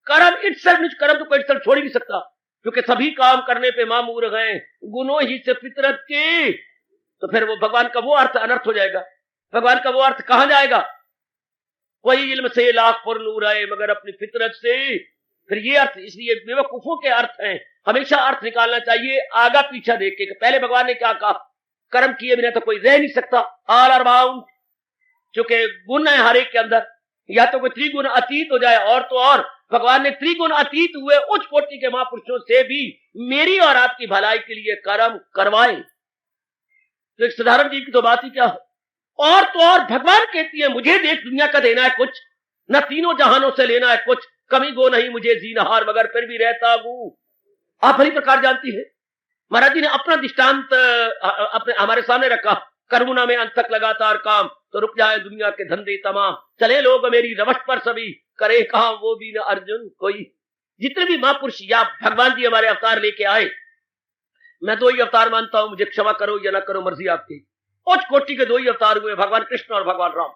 कर्म इटसेल्फ, कर्म तो कोई इटसेल्फ छोड़ ही नहीं सकता, क्योंकि सभी काम करने पे मामूर हैं गुनों ही से फितरत के। तो फिर वो भगवान का वो अर्थ अनर्थ हो जाएगा, भगवान का वो अर्थ कहां जाएगा। कोई इल्म से लाख पर नूर आए मगर अपनी फितरत से, फिर ये अर्थ, इसलिए बेवकूफों के अर्थ हैं, हमेशा अर्थ निकालना चाहिए आगा पीछा देख के। पहले भगवान ने क्या कहा, कर्म किए बिना तो कोई रह नहीं सकता, ऑल आर बाउंड, क्योंकि गुण है हर एक के अंदर, या तो कोई त्रिगुण अतीत हो जाए और तो और भगवान ने त्रिगुण अतीत हुए उच्च कोटि के महापुरुषों से भी मेरी और आपकी भलाई के लिए कर्म करवाए। तो एक साधारण जीव की तो बात ही क्या है। और तो और भगवान कहती है मुझे देख दुनिया का देना है कुछ, न तीनों जहानों से लेना है कुछ, कमी गो नहीं मुझे जीनहार मगर फिर भी रहता हूं। आप भली प्रकार जानती है, महाराज जी ने अपना दृष्टांत अपने हमारे सामने रखा, करुणा में अंत तक लगातार काम, तो रुक जाए दुनिया के धंधे तमाम, चले लोग मेरी रवट पर सभी, करे कहा वो भी न अर्जुन कोई। जितने भी महापुरुष या भगवान जी हमारे अवतार लेके आए, मैं दो ही अवतार मानता हूं, मुझे क्षमा करो या ना करो मर्जी आपकी। उच्च कोटि के दो ही अवतार हुए, भगवान कृष्ण और भगवान राम।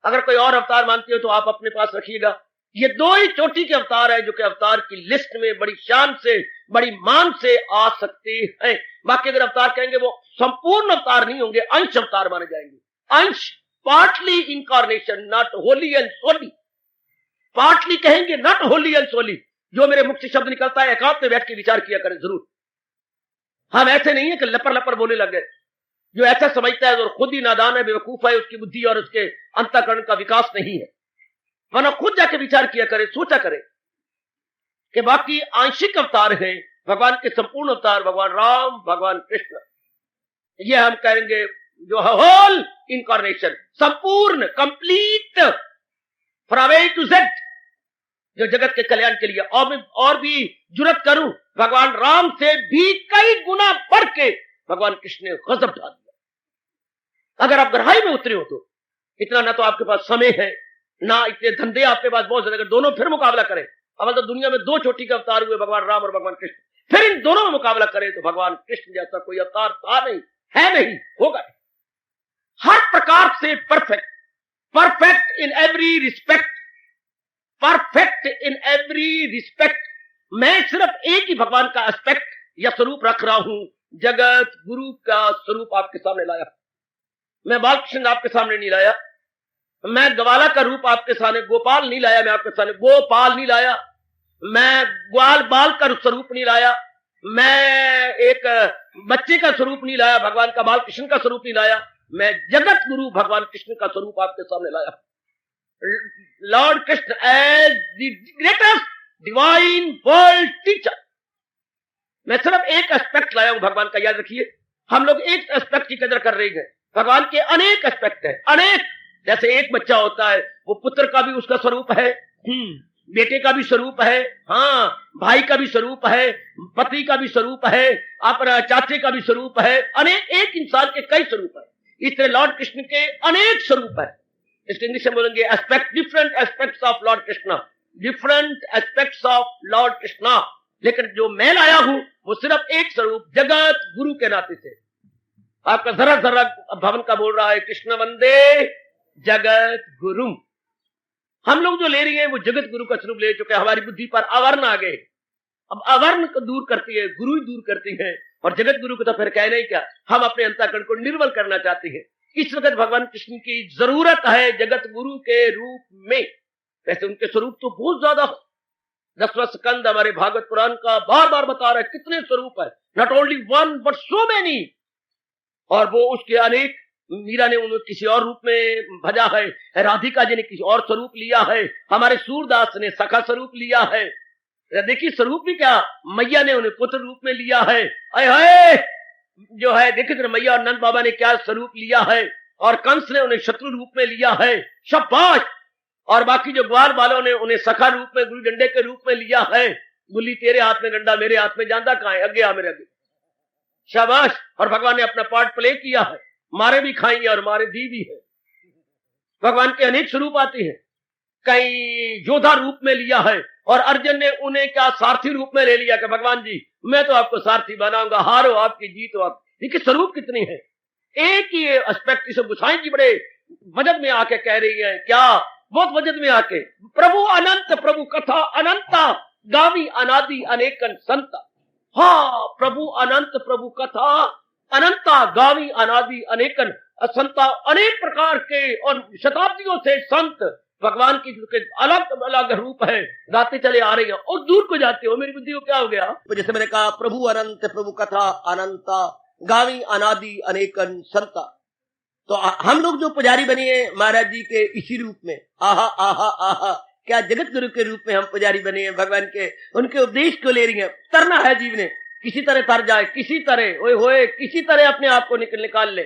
अगर कोई और अवतार मानते हो तो आप अपने पास रखिएगा। ये दो ही चोटी के अवतार है जो कि अवतार की लिस्ट में बड़ी शान से, बड़ी मान से आ सकते हैं। बाकी अगर अवतार कहेंगे वो संपूर्ण अवतार नहीं होंगे, अंश अवतार माने जाएंगे। अंश, partly incarnation, not wholly and solely. Partly कहेंगे, नॉट होली एंड सोली। जो मेरे मुख से शब्द निकलता है एकांत में बैठ के विचार किया करें जरूर। हम ऐसे नहीं है कि लपर लपर बोले लगे। जो ऐसा समझता है और खुद ही नादान है, बेवकूफ है, उसकी बुद्धि और उसके अंतःकरण का विकास नहीं है। वरना खुद जाके विचार किया करे, सोचा करे कि बाकी आंशिक अवतार हैं, भगवान के संपूर्ण अवतार भगवान राम, भगवान कृष्ण। ये हम कहेंगे जो होल इनकारनेशन, संपूर्ण, complete, from A to Z, जो जगत के कल्याण के लिए। और भी जुर्रत करूं, भगवान राम से भी कई गुना बढ़ के भगवान कृष्ण ने गजब डाल दिया। अगर आप गहराई में उतरे हो तो इतना ना तो आपके पास समय है, ना इतने धंधे आपके पास बहुत ज्यादा। अगर दोनों फिर मुकाबला करें, अब तो दुनिया में दो चोटी के अवतार हुए, भगवान राम और भगवान कृष्ण, फिर इन दोनों में मुकाबला करें तो भगवान कृष्ण जैसा कोई अवतार था नहीं, है नहीं, होगा। हर प्रकार से perfect, perfect in every respect, perfect in every respect. मैं सिर्फ एक ही भगवान का एस्पेक्ट या स्वरूप रख रहा हूं, जगत गुरु का स्वरूप आपके सामने लाया। मैं बालकृष्ण आपके सामने नहीं लाया, मैं ग्वाला का रूप आपके सामने, गोपाल नहीं लाया, मैं आपके सामने गोपाल नहीं लाया, मैं ग्वाल बाल का स्वरूप नहीं लाया, मैं एक बच्चे का स्वरूप नहीं लाया, भगवान का बाल कृष्ण का स्वरूप नहीं लाया, मैं जगत गुरु भगवान कृष्ण का स्वरूप आपके सामने लाया। Lord Krishna as the greatest divine world teacher. मैं सिर्फ एक एस्पेक्ट लाया हूं भगवान का, याद रखिए। हम लोग एक एस्पेक्ट की कदर कर रहे हैं, भगवान के अनेक एस्पेक्ट है, अनेक। जैसे एक बच्चा होता है, वो पुत्र का भी उसका स्वरूप है, बेटे का भी स्वरूप है, हाँ, भाई का भी स्वरूप है, पति का भी स्वरूप है, अपना चाचे का भी स्वरूप है, अनेक। एक इंसान के कई स्वरूप है, इसलिए लॉर्ड कृष्ण के अनेक स्वरूप है। इसके इंग्लिश में बोलेंगे aspect, different aspects of Lord Krishna, different aspects of Lord Krishna. लेकिन जो मैं लाया हूं वो सिर्फ एक स्वरूप, जगत गुरु के नाते से। आपका जरा जरा भवन का बोल रहा है कृष्ण वंदे जगत गुरु। हम लोग जो ले रही हैं वो जगत गुरु का स्वरूप ले चुके हैं। हमारी बुद्धि पर अवर्ण आ गए, अब अवर्ण को दूर करती है, गुरु ही दूर करती है, और जगत गुरु को तो फिर कहना ही क्या। हम अपने अंतःकरण को निर्मल करना चाहते हैं। इस वक्त भगवान कृष्ण की जरूरत है जगत गुरु के रूप में। वैसे उनके स्वरूप तो बहुत ज्यादा है, 10वां स्कंद हमारे भागवत पुराण का बार बार बता रहा है कितने स्वरूप है, not only one but so many. और वो उसके अनेक, मीरा ने उन्हें किसी और रूप में भजा है, राधिका जी ने किसी और स्वरूप लिया है, हमारे सूरदास ने सखा स्वरूप लिया है। देखिए स्वरूप भी क्या, मैया ने उन्हें पुत्र रूप में लिया है। अय जो है देखिए मैया और नंद बाबा ने क्या स्वरूप लिया है, और कंस ने उन्हें शत्रु रूप में लिया है, शाबाश। और बाकी जो ग्वाल वालों ने उन्हें सखा रूप में, गुल्ली डंडे के रूप में लिया है। गुल्ली तेरे हाथ में, डंडा मेरे हाथ में, जानता कहां है, अगे आ मेरे आगे, शाबाश। और भगवान ने अपना पार्ट प्ले किया है, मारे भी खाई और मारे दी भी है। भगवान के अनेक स्वरूप आते हैं, कई योद्धा रूप में लिया है, और अर्जुन ने उन्हें क्या सारथी रूप में ले लिया कि भगवान जी मैं तो आपको सारथी बनाऊंगा, हारो आपकी जीत हो आप। देखिए स्वरूप कितनी है, एक ही एस्पेक्ट। इसे गुसाई जी बड़े वजन में आके कह रही है, क्या बहुत वजन में आके, प्रभु अनंत प्रभु कथा अनंता गावी अनादि अनेकन संता। हाँ, प्रभु अनंत प्रभु कथा अनंता गावी अनादि अनेकन संता, अनेक प्रकार के और शताब्दियों से संत भगवान की अलग अलग रूप है, गाते चले आ रहे हैं। और दूर को जाते हो, मेरी बुद्धि को क्या हो गया, जैसे मैंने कहा प्रभु अनंत प्रभु कथा अनंता गावी अनादि अनेकन संता। तो हम लोग जो पुजारी बने हैं महाराज जी के इसी रूप में, आहा आहा आहा, क्या जगत गुरु के रूप में हम पुजारी बने हैं भगवान के। उनके उपदेश को ले रही है, तरना है जीव ने, किसी तरह तर जाए, किसी तरह ओए होए, किसी तरह अपने आप को निकाल ले,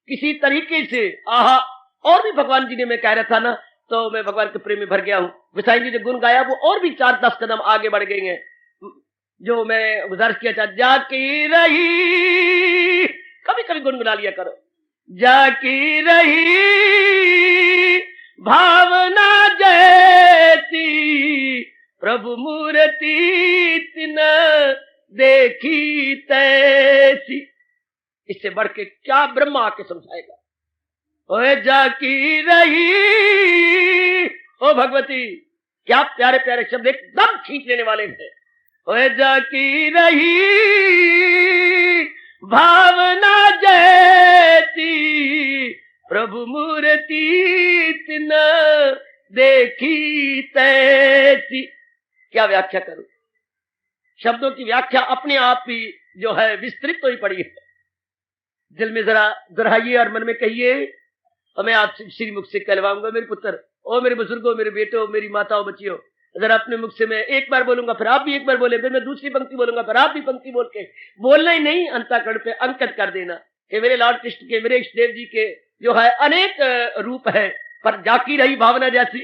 किसी तरीके से। आहा, और भी भगवान जी ने, मैं कह रहा था ना, तो मैं भगवान के प्रेम में भर गया हूं। विसाई जी ने गुण गाया, वो और भी 4-10 कदम आगे बढ़ गई हैं, जो मैं गुजारिश किया था, जाकी रही, कभी कभी गुनगुना लिया करो, जाकी रही भावना जैसी प्रभु मूर्ति तिन देखी तैसी। इससे बढ़ के क्या ब्रह्मा आके समझाएगा। ओए जाकी रही, ओ भगवती, क्या प्यारे प्यारे शब्द एकदम खींच लेने वाले हैं। ओए जाकी रही भावना जैसी प्रभु मूर्ति तिन देखी तैसी। क्या व्याख्या करूं, शब्दों की व्याख्या अपने आप ही जो है विस्तृत तो ही पड़ी है। दिल में जरा दोहराइए और मन में कहिए, और मैं आपसे श्री मुख से कहलवाऊंगा, मेरे पुत्र, ओ मेरे बुजुर्गों, मेरे बेटों, मेरी माताओं, बच्चियों, जरा अपने मुख से मैं एक बार बोलूंगा, फिर आप भी एक बार बोले, फिर मैं दूसरी पंक्ति बोलूंगा, फिर आप भी पंक्ति बोल के बोलना ही नहीं, अंतःकरण पे अंकित कर देना कि मेरे लॉर्ड कृष्ण के, मेरे इष्टदेव जी के जो है अनेक रूप है, पर जाकी रही भावना जैसी।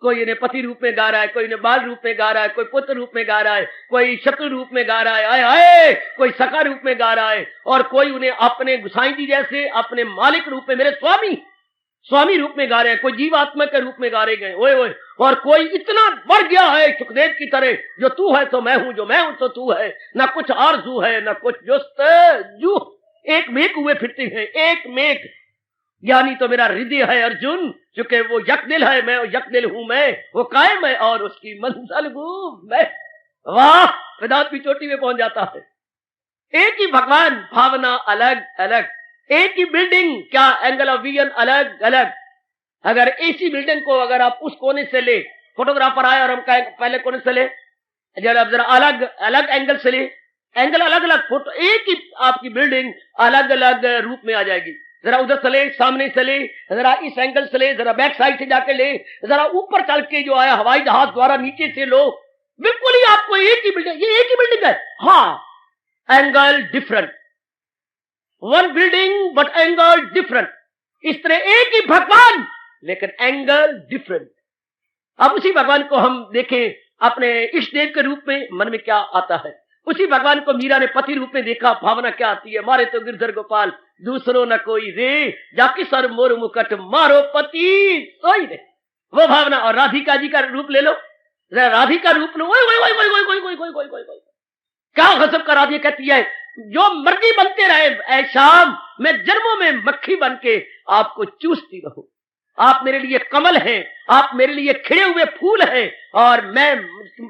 कोई इन्हें पति रूप में गा रहा है, कोई इन्हें बाल रूप में गा रहा है, कोई पुत्र रूप में गा रहा है, कोई शत्रु रूप में गा रहा है, आए आए, कोई सखा रूप में गा रहा है, और कोई उन्हें अपने गुसाई जी जैसे अपने मालिक रूप में, मेरे स्वामी रूप में गा रहे हैं, कोई जीवात्मा के रूप में गा रहे गए, ओए ओए। और कोई इतना बढ़ गया है सुखदेव की तरह, जो तू है तो मैं हूं, जो मैं हूं तो तू है, ना कुछ आरजू है ना कुछ जुस्तजू, एक मेक हुए फिरते हैं, एक मेक। ज्ञानी तो मेरा हृदय है अर्जुन, चूंकि वो यकदिल है, मैं यकदिल हूं, मैं वो कायम है और उसकी मंजिल हूं मैं। वाह, वेदांत की चोटी में पहुंच जाता है। एक ही भगवान, भावना अलग अलग, एक ही बिल्डिंग, क्या एंगल ऑफ विजन अलग अलग। अगर ऐसी बिल्डिंग को अगर आप उस कोने से ले, फोटोग्राफर आए और हम कहें पहले कोने से ले, जरा अलग अलग एंगल से ले, एंगल अलग अलग, फोटो एक ही आपकी बिल्डिंग अलग अलग रूप में आ जाएगी। जरा उधर से ले, सामने से ले, जरा इस एंगल से ले, जरा बैक साइड से जाके ले, जरा ऊपर चल के जो आया हवाई जहाज द्वारा नीचे से लो, बिल्कुल ही आपको एक ही बिल्डिंग, ये एक ही बिल्डिंग है, हाँ, angle different, one building but angle different. इस तरह एक ही भगवान लेकिन एंगल डिफरेंट। अब उसी भगवान को हम देखें अपने इष्ट देव के रूप में, मन में क्या आता है। उसी भगवान को मीरा ने पति रूप में देखा, भावना क्या आती है, मारे तो गिरधर गोपाल दूसरो न कोई रे, जाके सर मोर मुकट मारो पति सोई रे, वो भावना। और राधिका जी का रूप ले लो, राधिका रूप लो, क्या गजब का राधिका कहती है, जो मर्जी बनते रहे ऐ शाम, मैं जन्मों में मक्खी बन के आपको चूसती रहूं। आप मेरे लिए कमल हैं, आप मेरे लिए खिले हुए फूल हैं, और मैं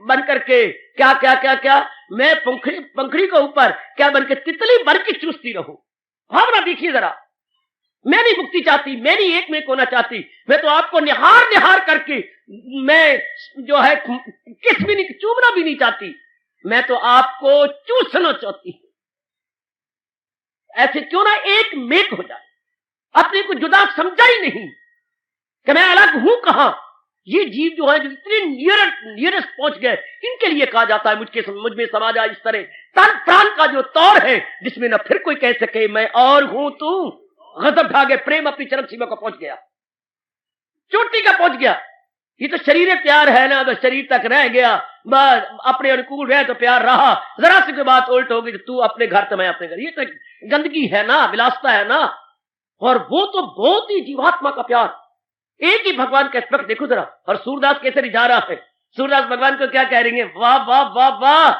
बन करके क्या क्या क्या क्या, मैं पंखड़ी के ऊपर क्या बन के तितली बन के चूसती रहूं। भावना देखिए जरा, मैं नहीं मुक्ति चाहती, मैं नहीं एक में होना चाहती, मैं तो आपको निहार निहार करके मैं जो है किस भी नहीं, चूमना भी नहीं चाहती, मैं तो आपको चूसना चाहती हूं। ऐसे क्यों ना एक मेक हो जाए, अपने को जुदा समझा ही नहीं कि मैं अलग हूं कहां। ये जीव जो है जो इतने नियरेस्ट पहुंच गए, इनके लिए कहा जाता है मुझ में समा जा इस तरह तन प्राण का जो तौर है जिसमें न फिर कोई कह सके मैं और हूं तू। गजब ढा गए, प्रेम अपनी चरम सीमा को पहुंच गया, चोटी का पहुंच गया। ये तो शरीर प्यार है ना, तो शरीर तक रह गया, बस अपने अनुकूल रहे तो प्यार रहा, जरा सी कोई बात उल्ट होगी तो तू अपने घर तो मैं अपने घर। ये तो गंदगी है ना, विलासता है ना। और वो तो बहुत ही जीवात्मा का प्यार, एक ही भगवान का स्पर्श देखो जरा। और सूरदास कैसे रिझा रहा है, सूरदास भगवान को क्या कह रही है, वाह वाह वाह वाह।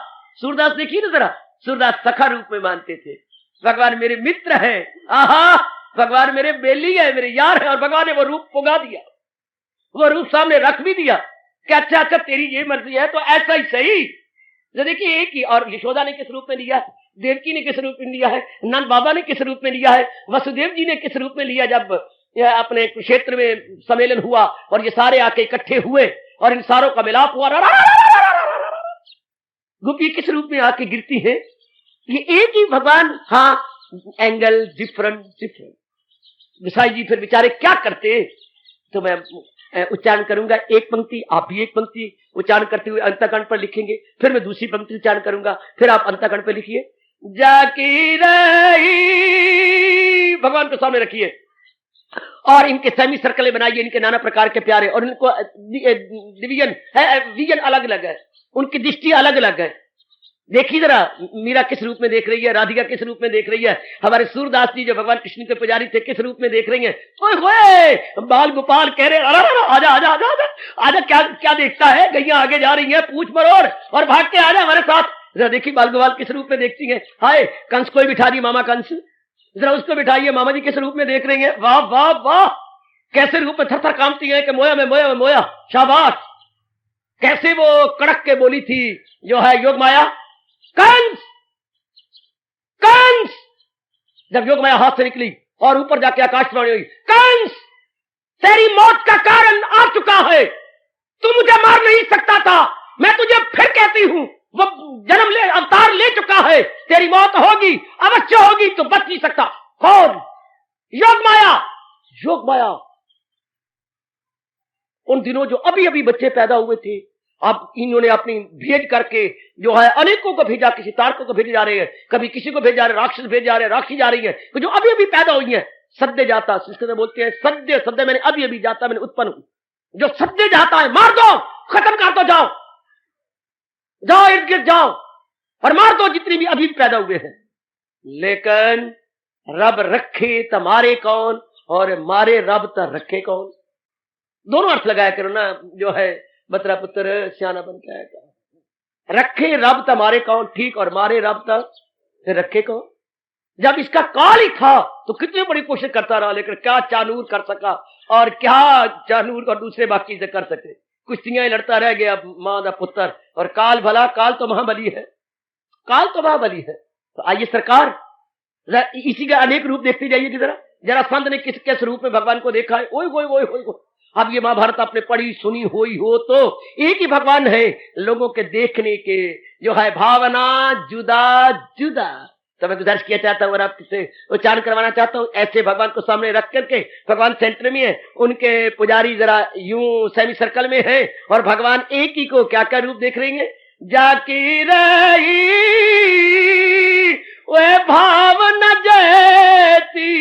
सूरदास देखिए ना जरा, सूरदास सखा रूप में मानते थे, भगवान मेरे मित्र है, आहा भगवान मेरे बेली है, मेरे यार है। और भगवान ने वो रूप पुगा दिया, वो रूप सामने रख भी दिया कि अच्छा अच्छा तेरी ये मर्जी है तो ऐसा ही सही। जो देखिए एक ही, और यशोदा ने किस रूप में लिया है, देवकी ने किस रूप में लिया है, नंद बाबा ने किस रूप में लिया है, वसुदेव जी ने किस रूप में लिया जब अपने क्षेत्र में सम्मेलन हुआ और ये सारे आके इकट्ठे हुए और इन सारों का मिलाप हुआ। गोपी किस रूप में आके गिरती है, ये एक ही भगवान। हाँ एंगल डिफरेंट डिफरेंट। गोसाई जी फिर बेचारे क्या करते, तो मैं उच्चारण करूंगा एक पंक्ति, आप भी एक पंक्ति उच्चारण करते हुए अंतःकरण पर लिखेंगे, फिर मैं दूसरी पंक्ति उच्चारण करूंगा, फिर आप अंतःकरण पर लिखिए। जाकी रही भगवान को सामने रखिए और इनके सेमी सर्कल बनाइए, इनके नाना प्रकार के प्यारे, और इनको डिवीजन है, विजन अलग अलग है, उनकी दृष्टि अलग अलग है। देखिए जरा मीरा किस रूप में देख रही है, राधिका किस रूप में देख रही है, हमारे सूरदास जी जो भगवान कृष्ण के पुजारी थे किस रूप में देख रही हैं। ओए बाल गोपाल कह रहे आजा आजा आजा आजा आजा, क्या क्या देखता है, गैया आगे जा रही है पूछ मरोड़ और भाग के आजा हमारे साथ। जरा देखिए बाल गोपाल किस रूप में देखती है। हाय कंस कोई बिठा दी, मामा कंस जरा उसको बिठाइए, मामा जी किस रूप में देख रही है। वाह वाह वाह, कैसे रूप में थर थर कांपती है कि मोया में मोया में मोया, शाबाश। कैसे वो कड़क के बोली थी जो है योग माया, कंस कंस, जब योग माया हाथ से निकली और ऊपर जाके आकाशवाणी हुई, कंस तेरी मौत का कारण आ चुका है, तू मुझे मार नहीं सकता था, मैं तुझे फिर कहती हूं वो जन्म ले अवतार ले चुका है, तेरी मौत होगी अवश्य होगी, तू बच नहीं सकता। कौन? योग माया। योग माया उन दिनों जो अभी अभी बच्चे पैदा हुए थे, अब इन्होंने अपनी भेज करके जो है अनेकों को भेजा, किसी तारकों को भेजे जा रहे हैं, कभी किसी को भेज जा रहे, राक्षस भेज जा रहे, राक्षी जा रही है, तो जो अभी अभी पैदा हुई है, सद्य जाता, संस्कृत में बोलते हैं सद्य, सद्य मैंने अभी अभी जाता, मैंने उत्पन्न हूं, जो सद्य जाता है मार दो, खत्म कर दो, जाओ जाओ इर्द गिर्द जाओ और मार दो जितने भी अभी पैदा हुए हैं। लेकिन रब रखे तुम्हारे कौन और मारे रब तो रखे कौन, दोनों अर्थ लगाया करो ना, जो है बतरा पुत्र सियाना बन के आएगा। रखे रब तुम्हारे कौन, ठीक, और मारे रब तो रखे कौन। जब इसका काल ही था तो कितनी बड़ी कोशिश करता रहा, लेकिन क्या चानूर कर सका और क्या चानूर और दूसरे बाकी से कर सके, कुश्तियां लड़ता रह गया मां दा पुत्र। और काल भला, काल तो महाबली है, काल तो महाबली है। तो आइए सरकार इसी का अनेक रूप देखते जाइए कि जरा संत ने किस किस रूप में भगवान को देखा है। ओए ओए ओए ओए, अब ये महाभारत आपने पढ़ी सुनी हुई हो तो एक ही भगवान है, लोगों के देखने के जो है भावना जुदा जुदा। तो मैं गुजारिश किया चाहता हूं और आपसे उच्चारण करवाना चाहता हूं, ऐसे भगवान को सामने रख करके, भगवान सेंटर में है, उनके पुजारी जरा यूं सेमी सर्कल में है और भगवान एक ही को क्या क्या रूप देख रही है। जाकी रही वे भावना जयती,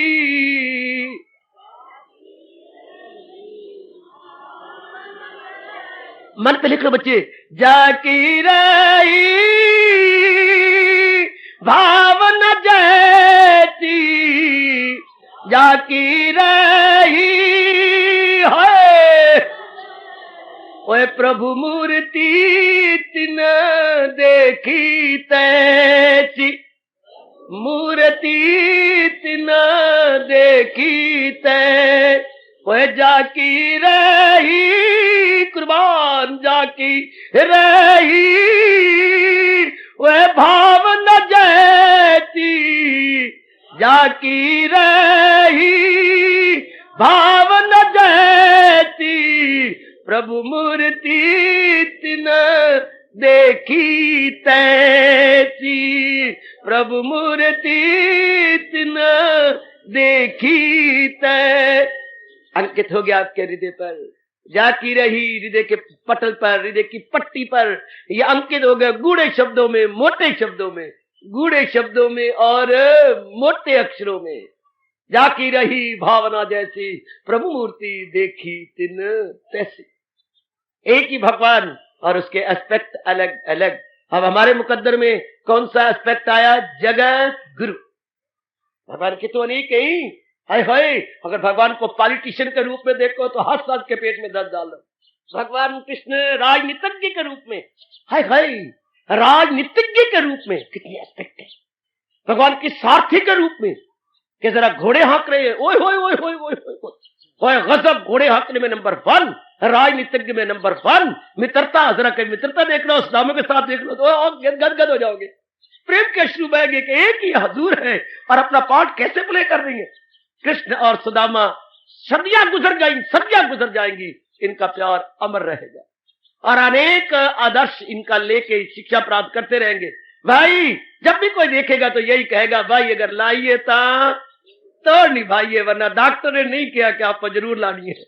मन पे लिख लो बच्चे, जाकी रही भावना जयती, जाकी रही है ओए प्रभु मूर्ति तिन देखी तैसी, मूर्ति तिन देखी तै ओए जाकी रही कुर्बान, जाकी रही वे भाव न जयती, जाकी रही भावना जैसी प्रभु मूर्ति तिन देखी तैसी, प्रभु मूर्ति तिन देखी तै। अंकित हो गया आपके हृदय पर, जाती रही हृदय के पटल पर, हृदय की पट्टी पर, ये अंकित हो गया गूढ़े शब्दों में, मोटे शब्दों में, गूढ़े शब्दों में और मोटे अक्षरों में। जाती रही भावना जैसी प्रभु मूर्ति देखी तिन तैसी। एक ही भगवान और उसके एस्पेक्ट अलग अलग। अब हमारे मुकद्दर में कौन सा एस्पेक्ट आया? जगत गुरु। भगवान के तो अनेक ही। हाय हाय, अगर भगवान को पॉलिटिशियन के रूप में देखो तो हर साल के पेट में दर्द डालो। भगवान कृष्ण राजनीतिज्ञ के रूप में, हाय हाय, राजनीतिज्ञ के रूप में कितने एस्पेक्ट है। भगवान की सारथी के रूप में कि जरा घोड़े हाँक रहे हैं, ओए होए ओए होए ओए ओए, गजब, घोड़े हाँकने में नंबर 1, राजनीतिज्ञ में नंबर 1। मित्रता, जरा कहीं मित्रता देख लो, दामों के साथ देख लो तो गदगद हो जाओगे। प्रेम के शुरू बहेंगे कि एक ही हजूर है और अपना पार्ट कैसे प्ले कर देंगे। कृष्ण और सुदामा, सदियां गुजर गई, सदियां गुजर जाएंगी, इनका प्यार अमर रहेगा और अनेक आदर्श इनका लेके शिक्षा प्राप्त करते रहेंगे। भाई जब भी कोई देखेगा तो यही कहेगा, भाई अगर लाइए तो निभाइए, वरना डॉक्टर ने नहीं किया कि आपको जरूर लानी है।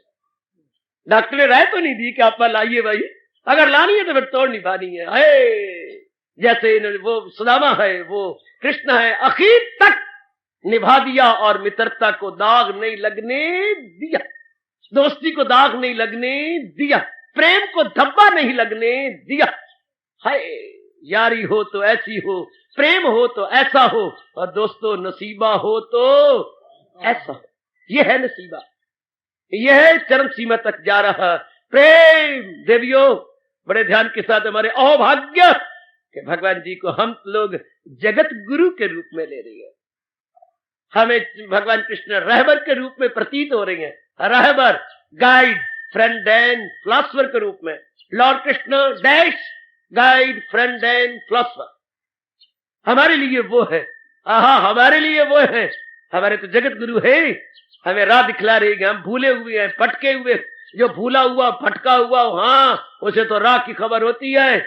डॉक्टर ने राय तो नहीं दी कि आप लाइए भाई, अगर लानी है तो फिर तोड़ निभानी है। जैसे वो सुदामा है, वो कृष्ण है, आखिर तक निभा दिया और मित्रता को दाग नहीं लगने दिया, दोस्ती को दाग नहीं लगने दिया, प्रेम को धब्बा नहीं लगने दिया। हाय, यारी हो तो ऐसी हो, प्रेम हो तो ऐसा हो, और दोस्तों नसीबा हो तो ऐसा हो। यह है नसीबा, यह चरम सीमा तक जा रहा प्रेम। देवियों, बड़े ध्यान के साथ हमारे अहोभाग्य कि भगवान जी को हम लोग जगत गुरु के रूप में ले रही है। हमें भगवान कृष्ण रहबर के रूप में प्रतीत हो रही है। रहबर, गाइड, फ्रेंड एंड फिलॉसफर के रूप में। Lord Krishna dash guide, friend and philosopher हमारे लिए वो है। आहा, हमारे लिए वो है। हमारे तो जगत गुरु है, हमें राह दिखला रही है। हम भूले हुए हैं, भटके हुए। जो भूला हुआ, भटका हुआ, हाँ, उसे तो राह की खबर होती है।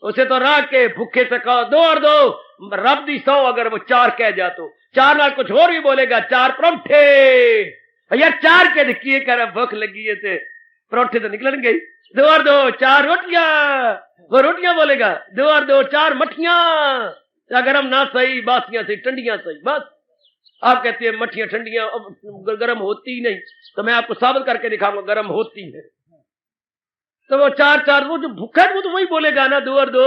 उसे तो राह के भूखे से कहो 2 और 2 रब दी 100, अगर वो 4 कह जा तो 4 नाल कुछ और भी बोलेगा। 4 परोठे यार, 4 के दिखिए कर भूख लगी है थे, परोठे तो निकलन गई। 2 और 2 4 रोटियां, वो रोटियां बोलेगा। 2 और 2 4 मठियां, गरम ना सही, बासियां सही, ठंडियां सही। बस आप कहते हैं मठियां ठंडियां गर्म होती नहीं, तो मैं आपको साबित करके दिखाऊंगा गर्म होती है। तो वो 4 4, वो जो भूखा है वो तो वही बोलेगा ना। 2 और 2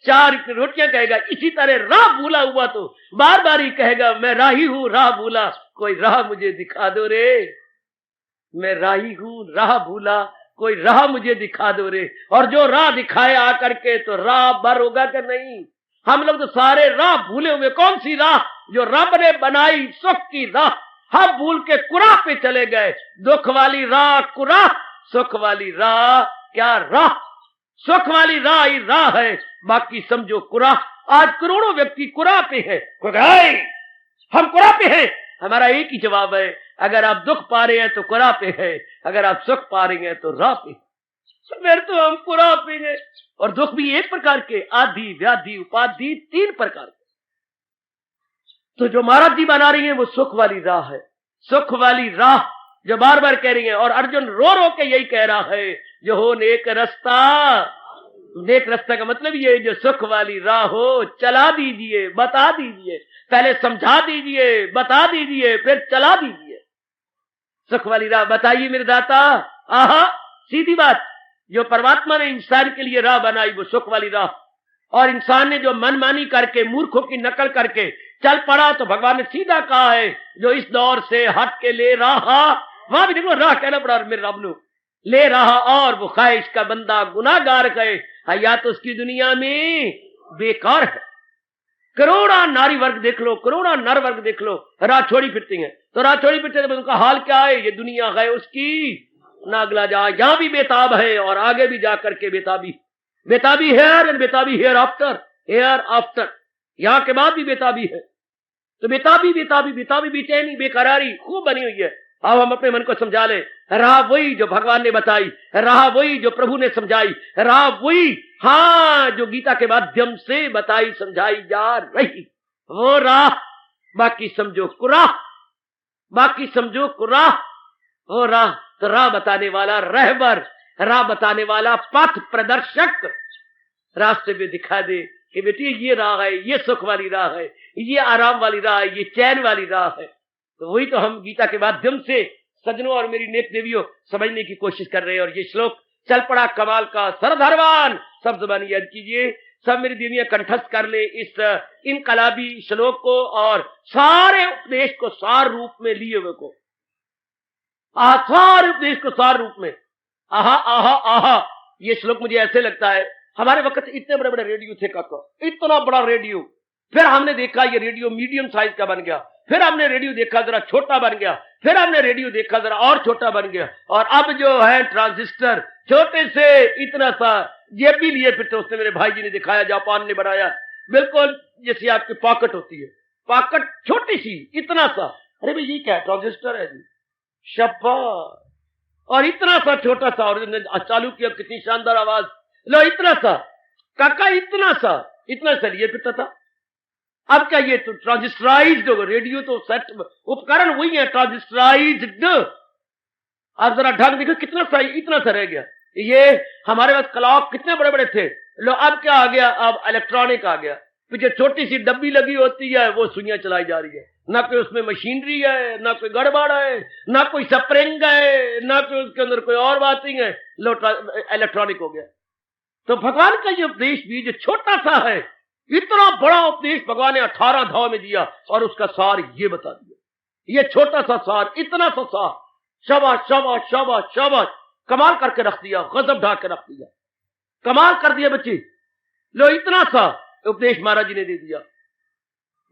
4 रोटियां कहेगा। इसी तरह राह भूला हुआ तो बार बार ही कहेगा, मैं राही हूं, राह भूला, कोई राह मुझे दिखा दो रे। मैं राही हूं, राह भूला, कोई राह मुझे दिखा दो रे। और जो राह दिखाए आकर के, तो राह बर होगा कि नहीं? हम लोग तो सारे राह भूले हुए। कौन सी राह? जो रब ने बनाई सुख की राह। हम भूल के कुराह पे चले गए। दुख वाली राह कुराह, सुख वाली राह क्या राह? सुख वाली राह ही राह है, बाकी समझो कुराह। आज करोड़ों व्यक्ति कुराह पे है। हम कुराह पे हैं। हमारा एक ही जवाब है, अगर आप दुख पा रहे हैं तो कुराह पे है, अगर आप सुख पा रहे हैं तो राह पे। फिर तो हम कुराह पे हैं। और दुख भी एक प्रकार के, आदि, व्याधि, उपाधि, 3 प्रकार के। तो जो महाराज जी बना रही है वो सुख वाली राह है। सुख वाली राह जो बार बार कह रही है। और अर्जुन रो रो के यही कह रहा है, जो हो नेक रास्ता। नेक रास्ता का मतलब ये, जो सुख वाली राह हो, चला दीजिए, बता दीजिए। पहले समझा दीजिए, बता दीजिए, फिर चला दीजिए। सुख वाली राह बताइए मेरे दाता। आहा, सीधी बात। जो परमात्मा ने इंसान के लिए राह बनाई वो सुख वाली राह। और इंसान ने जो मनमानी करके, मूर्खों की नकल करके चल पड़ा, तो भगवान ने सीधा कहा है, जो इस दौर से हट के ले रहा, वहां भी देखो राह कहना पड़ा मेरे रब नु, ले रहा। और वो ख्वाहिश का बंदा गुनाहगार गए, या तो उसकी दुनिया में बेकार है। करोड़ा नारी वर्ग देख लो, करोड़ा नर वर्ग देख लो, राह छोड़ी फिरती हैं। तो राह छोड़ी फिरते तो उनका हाल क्या है? ये दुनिया है उसकी नागला जा। यहां भी बेताब है और आगे भी जाकर के बेताबी। बेताबी हेयर एंड बेताबी हेयर आफ्टर, हेयर आफ्टर, यहां के बाद भी बेताबी है। तो बेताबी बेताबी बेताबी बेचैनी, बेकरारी खूब बनी हुई है। अब हम अपने मन को समझा ले, राह वही जो भगवान ने बताई, राह वही जो प्रभु ने समझाई, राह वही हाँ जो गीता के माध्यम से बताई समझाई जा रही, वो राह। बाकी समझो कुराह, बाकी समझो कुराह, वो राह। तो राह बताने वाला रहबर, राह बताने वाला पथ प्रदर्शक रास्ते में दिखा दे कि बेटी ये राह है, ये सुख वाली राह है, ये आराम वाली राह है, ये चैन वाली राह है। तो वही तो हम गीता के माध्यम से सज्जनों और मेरी नेक देवियों समझने की कोशिश कर रहे हैं। और ये श्लोक चल पड़ा कमाल का, सरधरवान, सब जुबानी याद कीजिए, सब मेरी देवियां कंठस्थ कर ले इस इनकलाबी श्लोक को और सारे उपदेश को सार रूप में लिए हुए को, सारे उपदेश को सार रूप में। आहा आहा आहा, ये श्लोक मुझे ऐसे लगता है हमारे वक्त इतने बड़े बड़े रेडियो थे काका, इतना बड़ा रेडियो, फिर हमने देखा ये रेडियो मीडियम साइज का बन गया, फिर हमने रेडियो देखा जरा छोटा बन गया, फिर हमने रेडियो देखा जरा और छोटा बन गया, और अब जो है ट्रांजिस्टर छोटे से इतना सा जेब भी लिए फिरते। उसने मेरे भाई जी ने दिखाया, जापान ने बनाया, बिल्कुल जैसी आपकी पॉकेट होती है, पॉकेट छोटी सी इतना सा। अरे भाई ये क्या है? ट्रांजिस्टर है जी, शाबाश। और इतना सा छोटा सा, और चालू किया, कितनी शानदार आवाज, लो इतना सा काका, इतना सा लिए फिरता था। अब क्या ये तो ट्रांजिस्टराइज्ड होगा रेडियो, तो सेट उपकरण वही है ट्रांजिस्टराइज्ड। अब जरा ढंग देखो कितना सा, इतना सा रह गया। ये हमारे पास क्लॉक कितने बड़े बड़े थे, लो अब क्या आ गया, अब इलेक्ट्रॉनिक आ गया। पीछे छोटी सी डब्बी लगी होती है, वो सुइयां चलाई जा रही है, ना कोई उसमें मशीनरी है, ना कोई गड़बड़ है, ना कोई स्प्रिंग है, ना कोई उसके अंदर कोई और बातें है, लो इलेक्ट्रॉनिक हो गया। तो भगवान का ये उपदेश भी जो छोटा सा है, इतना बड़ा उपदेश भगवान ने 18 अध्याय में दिया, और उसका सार ये बता दिया। ये छोटा सा सार, इतना सा सार, शाबाश शाबाश शाबाश शाबाश, कमाल करके रख दिया, गजब ढा के रख दिया, कमाल कर दिया बच्चे। लो इतना सा उपदेश महाराज जी ने दे दिया।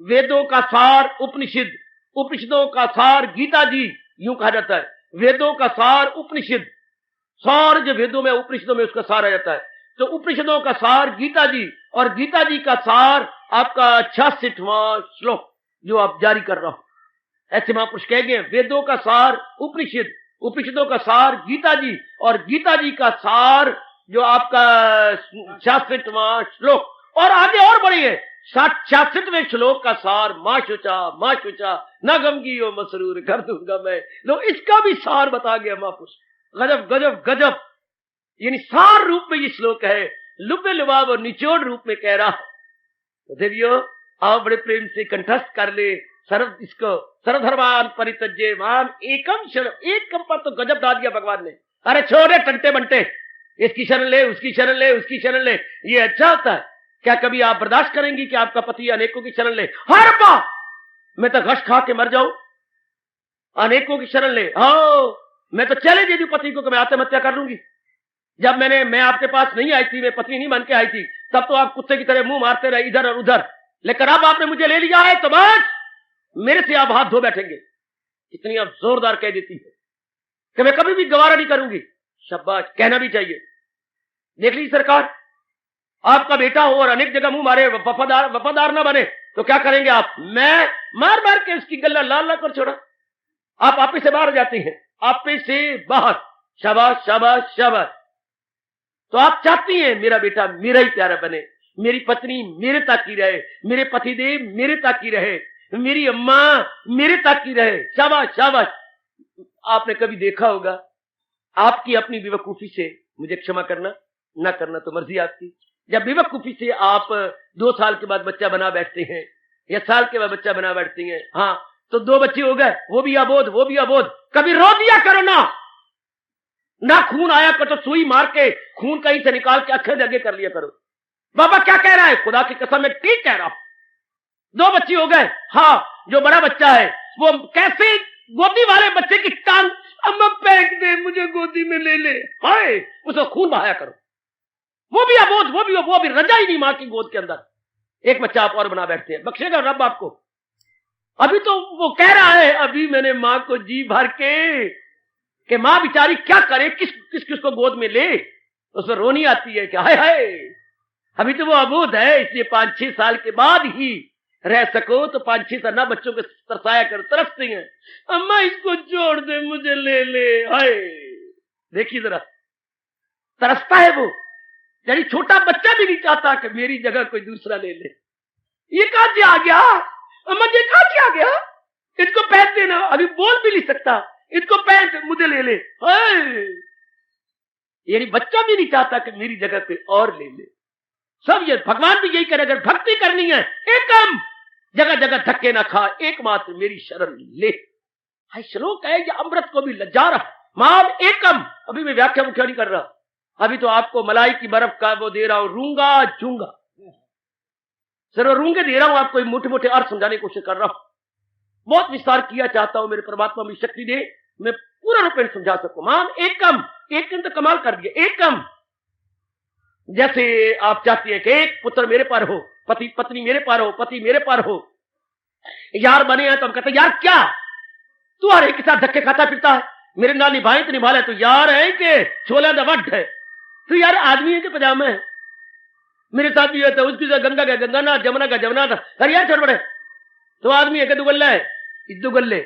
वेदों का सार उपनिषद, उपनिषदों का सार गीता जी, यूं कहा जाता है वेदों का सार उपनिषद, सार जो वेदों में उपनिषदों में उसका सार आ जाता है। तो उपनिषदों का सार गीता जी, और गीता जी का सार आपका 66वां श्लोक जो आप जारी कर रहा हो। ऐसे महापुरुष कह गए, वेदों का सार उपनिषद, उपनिषदों का सार गीता जी, और गीता जी का सार जो आपका 66वां श्लोक, और आगे और बढ़िए 66वें श्लोक का सार मां शुचा न गमगी हो मसरूर कर दूंगा मैं। लो इसका भी सार बता गया महापुरुष, गजब गजब गजब। यानी सार रूप में ये श्लोक है, लुबे लुबाब और निचोड़ रूप में कह रहा है। तो देवियों आप बड़े प्रेम से कंठस्थ कर ले सर्व इसको, सर्वधर्मान परित्यज्य माम एकम शरण, एक कम पर तो गजब डाल दिया भगवान ने। अरे छोड़े टंटे बंटे, इसकी शरण ले, उसकी शरण ले, उसकी शरण ले, ये अच्छा होता है क्या? कभी आप बर्दाश्त करेंगी कि आपका पति अनेकों की शरण ले? हर बार मैं तो घश खा के मर जाऊं, अनेकों की शरण ले? हाँ, मैं तो चले दे दूं पति को कि मैं आत्महत्या कर लूंगी। जब मैं आपके पास नहीं आई थी, मैं पत्नी नहीं बन के आई थी, तब तो आप कुत्ते की तरह मुंह मारते रहे इधर और उधर, लेकिन अब आपने मुझे ले लिया है तो बस मेरे से आप हाथ धो बैठेंगे। इतनी आप जोरदार कह देती है कि मैं कभी भी गवारा नहीं करूंगी। शाबाश, कहना भी चाहिए। देख लीजिए सरकार, आपका बेटा हो और अनेक जगह मुंह मारे, वफादार ना बने तो क्या करेंगे आप? मैं मार मार के उसकी गल्ला लाल ला कर छोड़ा, आप आपे से बाहर जाते हैं, आपे से बाहर। शाबाश शाबाश शाबाश। तो आप चाहती हैं मेरा बेटा मेरा ही प्यारा बने, मेरी पत्नी मेरे तक की रहे, मेरे पतिदेव मेरे तक की रहे, मेरी अम्मा मेरे तक की रहे। शाबाश शाबाश। आपने कभी देखा होगा, आपकी अपनी बेवकूफी से, मुझे क्षमा करना ना करना तो मर्जी आपकी, जब बेवकूफी से आप 2 साल के बाद बच्चा बना बैठते हैं या साल के बाद बच्चा बना बैठती हैं, हाँ तो 2 बच्चे हो गए, वो भी अबोध। कभी रो दिया करो ना खून आया कर तो सुई मार के खून कहीं से निकाल के अखर आगे कर लिया करो। बाबा क्या कह रहा है? खुदा की कसम मैं ठीक कह रहा हूं। 2 बच्चे हो गए, हाँ जो बड़ा बच्चा है वो कैसे गोदी वाले बच्चे की टांग, अम्मा फेंक दे मुझे गोदी में ले ले, हाय उसको खून बहाया करो। वो भी अबोध, वो भी रजा ही नहीं मां की गोद के अंदर। एक बच्चा आप और बना बैठते हैं, बख्शेगा रब आपको। अभी तो वो कह रहा है, अभी मैंने मां को जी भर के कि मां बेचारी क्या करे, किसको गोद में ले, उसमें रोनी आती है कि हाय हाय। अभी तो वो अबोध है, इसलिए 5-6 साल के बाद ही रह सको तो 5-6 सन्ना बच्चों को तरसाया कर, तरसती हैं, अम्मा इसको छोड़ दे, मुझे ले ले। हाय, देखिए जरा, तरसता है वो, यानी छोटा बच्चा भी नहीं चाहता कि मेरी जगह कोई दूसरा ले ले। ये कहां से आ गया अम्मा, ये कहां से आ गया, इसको पहन देना, अभी बोल भी नहीं सकता, इसको पहन, मुझे ले ले। हाय, यानी बच्चा भी नहीं चाहता कि मेरी जगह कोई और ले ले। सब ये भगवान भी यही करे, अगर भक्ति करनी है एकम, जगह जगह धक्के ना खा, एकमात्र मेरी शरण ले। हाय, श्लोक है ये अमृत को भी लज्जा रहा, माम एकम। अभी मैं व्याख्या मुख्य नहीं कर रहा, अभी तो आपको मलाई की बर्फ का वो दे रहा हूं, रूंगा जूंगा, सिर्फ रूंगे दे रहा हूं आपको, मोटे मोटे अर्थ समझाने की कोशिश कर रहा हूं। बहुत विस्तार किया चाहता हूं, मेरे परमात्मा में शक्ति दे, मैं पूरा रूप में समझा सकूं। माम एकम, एक ने तो कमाल कर दिया, एकम। जैसे आप चाहती हैं कि एक पुत्र मेरे पर हो, पत्नी मेरे पर हो, पति मेरे पर हो, यार बने हैं, तो हम कहते हैं यार क्या तू हर एक के साथ धक्के खाता फिरता है, मेरे नाल निभाए तो निभा ले, तो यार है कि छोला दवट है, तो यार आदमी है कि पजामा है। मेरे साथ भी होता है, उसकी गंगा का गंगा ना, जमुना का जमुना था, अरे यार छोड़ बड़े, तो आदमी है कि दुगल्ला है, दुगल्ले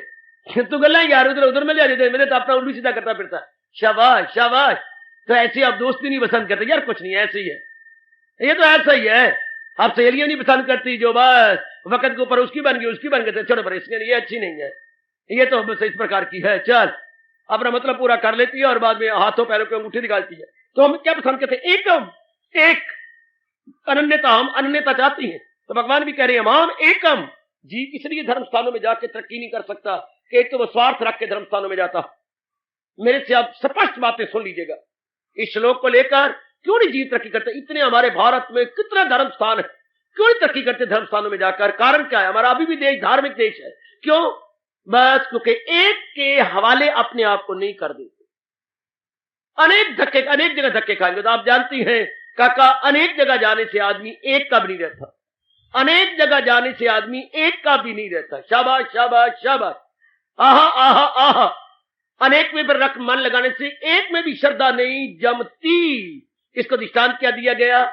दुगल्ला है यार, उधर उधर में ले जाते, मेरे तो अपना उल्लू सीधा करता फिरता। शाबाश शाबाश, तो ऐसे आप दोस्ती नहीं पसंद करते, यार कुछ नहीं, ऐसे ही है, ये तो ऐसा ही है। आप सहेलियां नहीं पसंद करती जो बस वक्त के ऊपर उसकी बन गई, उसकी बन गई, छोड़ो बड़े, इसके लिए अच्छी नहीं है, ये तो बस इस प्रकार की है, चल अपना मतलब पूरा कर लेती है और बाद में हाथों पैरों की अंगूठी निकालती है। तो हम क्या पसंद करते हैं, एकम, एक अनन्यता, हम अनन्यता चाहती हैं। तो भगवान भी कह रहे हैं हम एकम। जीव इसलिए धर्म स्थानों में जाके तरक्की नहीं कर सकता कि एक तो वो स्वार्थ रख के धर्म स्थानों में जाता। मेरे से आप स्पष्ट बातें सुन लीजिएगा, इस श्लोक को लेकर क्यों नहीं जीव तरक्की करते। इतने हमारे भारत में कितने धर्म स्थान है, क्यों नहीं तरक्की करते धर्म स्थानों में जाकर। कारण क्या है, हमारा अभी भी देश धार्मिक देश है, क्यों, बस क्योंकि एक के हवाले अपने आप को नहीं कर देते। अनेक धक्के, अनेक जगह धक्के खाएंगे, तो आप जानती हैं काका, अनेक जगह जाने से आदमी एक का भी नहीं रहता, अनेक जगह जाने से आदमी एक का भी नहीं रहता। शाबाश शाबाश शाबाश, आहा आहा आहा। अनेक में पर रख मन लगाने से एक में भी श्रद्धा नहीं जमती। इसको दृष्टांत क्या दिया गया,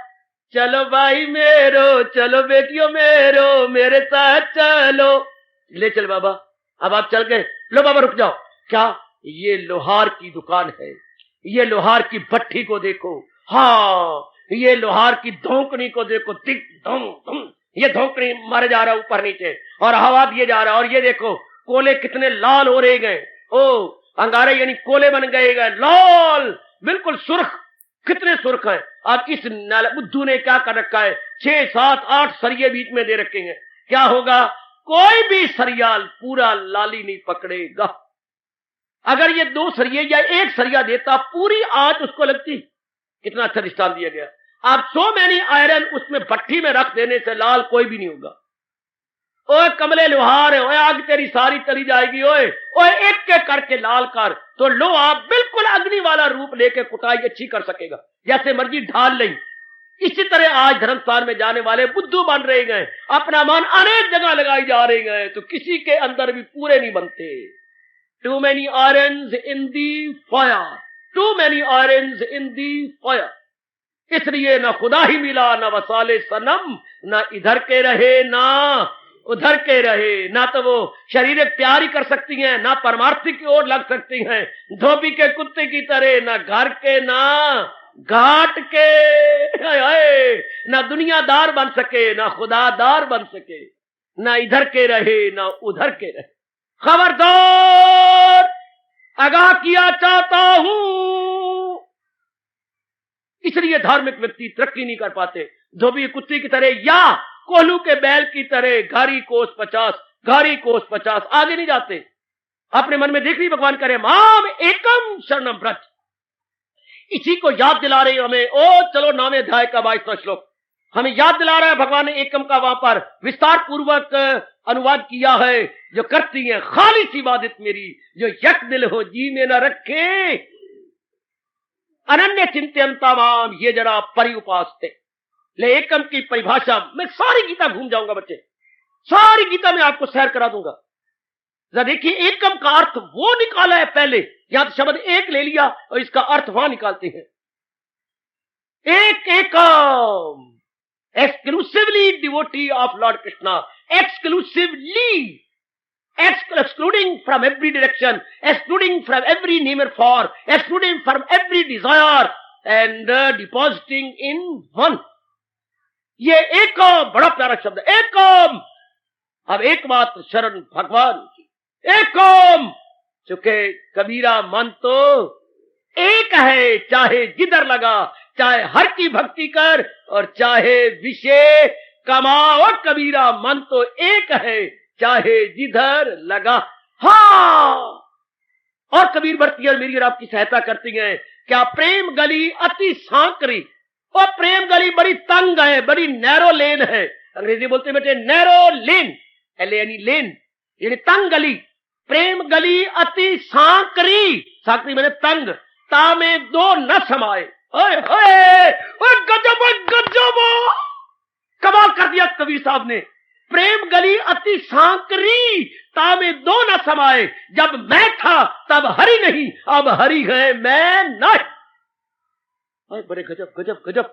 चलो भाई मेरो, चलो बेटियों मेरो, मेरे साथ चलो, ले चल बाबा, अब आप चल गए, लो बाबा रुक जाओ, क्या ये लोहार की दुकान है, ये लोहार की भट्ठी को देखो, हाँ ये लोहार की धोकनी को देखो, दिक धम धम, ये धोकनी मारे जा रहा है ऊपर नीचे और हवा दिए जा रहा है, और ये देखो कोले कितने लाल हो रहे गए, ओ अंगारे यानी कोले बन गए लाल, बिल्कुल सुर्ख, कितने सुर्ख हैं। अब इस बुद्धू ने क्या कर रखा है, 6 7 8 सरिये बीच में दे रखे हैं, क्या होगा, कोई भी सरियाल पूरा लाली नहीं पकड़ेगा। अगर ये 2 सरिये या 1 सरिया देता, पूरी आंच उसको लगती। कितना अच्छा दृष्टांत दिया गया। अब सो मैनी आयरन उसमें भट्टी में रख देने से लाल कोई भी नहीं होगा। ओए कमले लोहार है, ओए आग तेरी सारी चली जाएगी, ओए ओए एक के करके लाल कर, तो लोहा बिल्कुल अग्नि वाला रूप लेके कुटाई अच्छी कर सकेगा, जैसे मर्जी ढाल नहीं। इसी तरह आज धर्मस्थान में जाने वाले बुद्धू बन रहे गए, अपना मन अनेक जगह लगाई जा रहे गए, तो किसी के अंदर भी पूरे नहीं बनते। Too many irons in the fire, too many irons in the fire. इसलिए ना खुदा ही मिला, ना वसाले सनम, ना इधर के रहे ना उधर के रहे, ना तो वो शारीरिक प्यार ही कर सकती हैं, ना परमार्थिक की ओर लग सकती हैं, धोबी के कुत्ते की तरह, ना घर के ना घाट के, ना दुनियादार बन सके, ना खुदादार बन सके, ना इधर के रहे ना उधर के रहे। खबरदार, आगाह किया चाहता हूं। इसलिए धार्मिक व्यक्ति तरक्की नहीं कर पाते, धोबी कुत्ते की तरह या कोल्हू के बैल की तरह घारी कोस 50, घारी कोस 50, आगे नहीं जाते। अपने मन में देख रही भगवान करे माम एकम शरणम व्रज। इसी को याद दिला रहे हमें, ओ चलो 9वें अध्याय का 22वां श्लोक हमें याद दिला रहा है। भगवान ने एकम का वहां पर विस्तार पूर्वक अनुवाद किया है, जो करती है खाली सी इबादत मेरी, जो यक दिल हो जी में न रखे, अनन्य चिंतनता माम, ये जरा परि उपास थे। ले एकम की परिभाषा मैं सारी गीता घूम जाऊंगा बच्चे, सारी गीता में आपको सैर करा दूंगा। जरा देखिए एकम का अर्थ वो निकाला है पहले, यहां तो शब्द एक ले लिया और इसका अर्थ वहां निकालते हैं। एक एकम, exclusively devotee of lord Krishna, exclusively, excluding from every direction, excluding from every near far, excluding from every desire, and depositing in one. ये एकम बड़ा प्यारा शब्द है, एकम। अब एकमात्र शरण भगवान की, एकम। चूंकि कबीरा मन तो एक है, चाहे जिधर लगा, चाहे हर की भक्ति कर और चाहे विषय कमाओ, कबीरा मन तो एक है, चाहे जिधर लगा। हाँ, और कबीर बढ़ती है, मेरी और आपकी सहायता करती है। क्या प्रेम गली अति सांकरी, और प्रेम गली बड़ी तंग है, बड़ी नैरो लेन है। अंग्रेजी बोलते बेटे नैरो लेन, यानी लेन, यानी तंग गली। प्रेम गली अति सांकरी, सांकरी मैंने तंग, ता में दो न समाए। ओए होए, ओए गजब, गजब, कमाल कर दिया कबीर साहब ने। प्रेम गली अति सांकरी, ता में दो न समाए। जब मैं था तब हरि नहीं, अब हरि है मैं नहीं। बड़े गजब गजब गजब,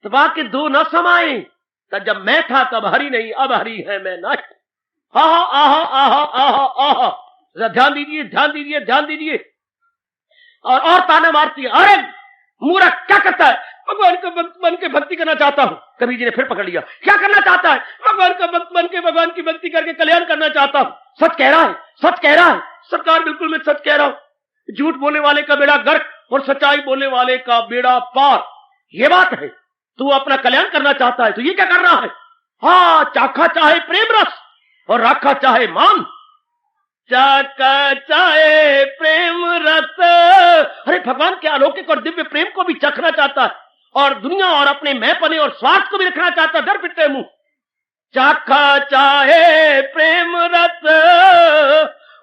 तबा के दो न समाए। तब जब मैं था तब हरि नहीं, अब हरि है मैं नहीं। आहा आहा आहा आहा आहा, ध्यान दीजिए ध्यान दीजिए ध्यान दीजिए। और ताना मारती है, अरे मूर्ख क्या करता है, भगवान का भक्त बन के भक्ति करना चाहता हूं। कबीर जी ने फिर पकड़ लिया, क्या करना चाहता है, भगवान का भक्त बन के भगवान की भक्ति करके कल्याण करना चाहता हूं। सच कह रहा है, सच कह रहा है सरकार, बिल्कुल मैं सच कह रहा हूं। झूठ बोलने वाले का बेड़ा गर्क और सच्चाई बोलने वाले का बेड़ा पार, ये बात है। तू अपना कल्याण करना चाहता है तो ये क्या कर रहा है। हाँ, चाखा चाहे प्रेम रस और राखा चाहे मान, चाखा चाहे प्रेम रस। अरे भगवान के अलौकिक और दिव्य प्रेम को भी चखना चाहता है और दुनिया और अपने मैंपने और स्वार्थ को भी रखना चाहता है, डर पिटे मुंह। चाखा चाहे प्रेम रस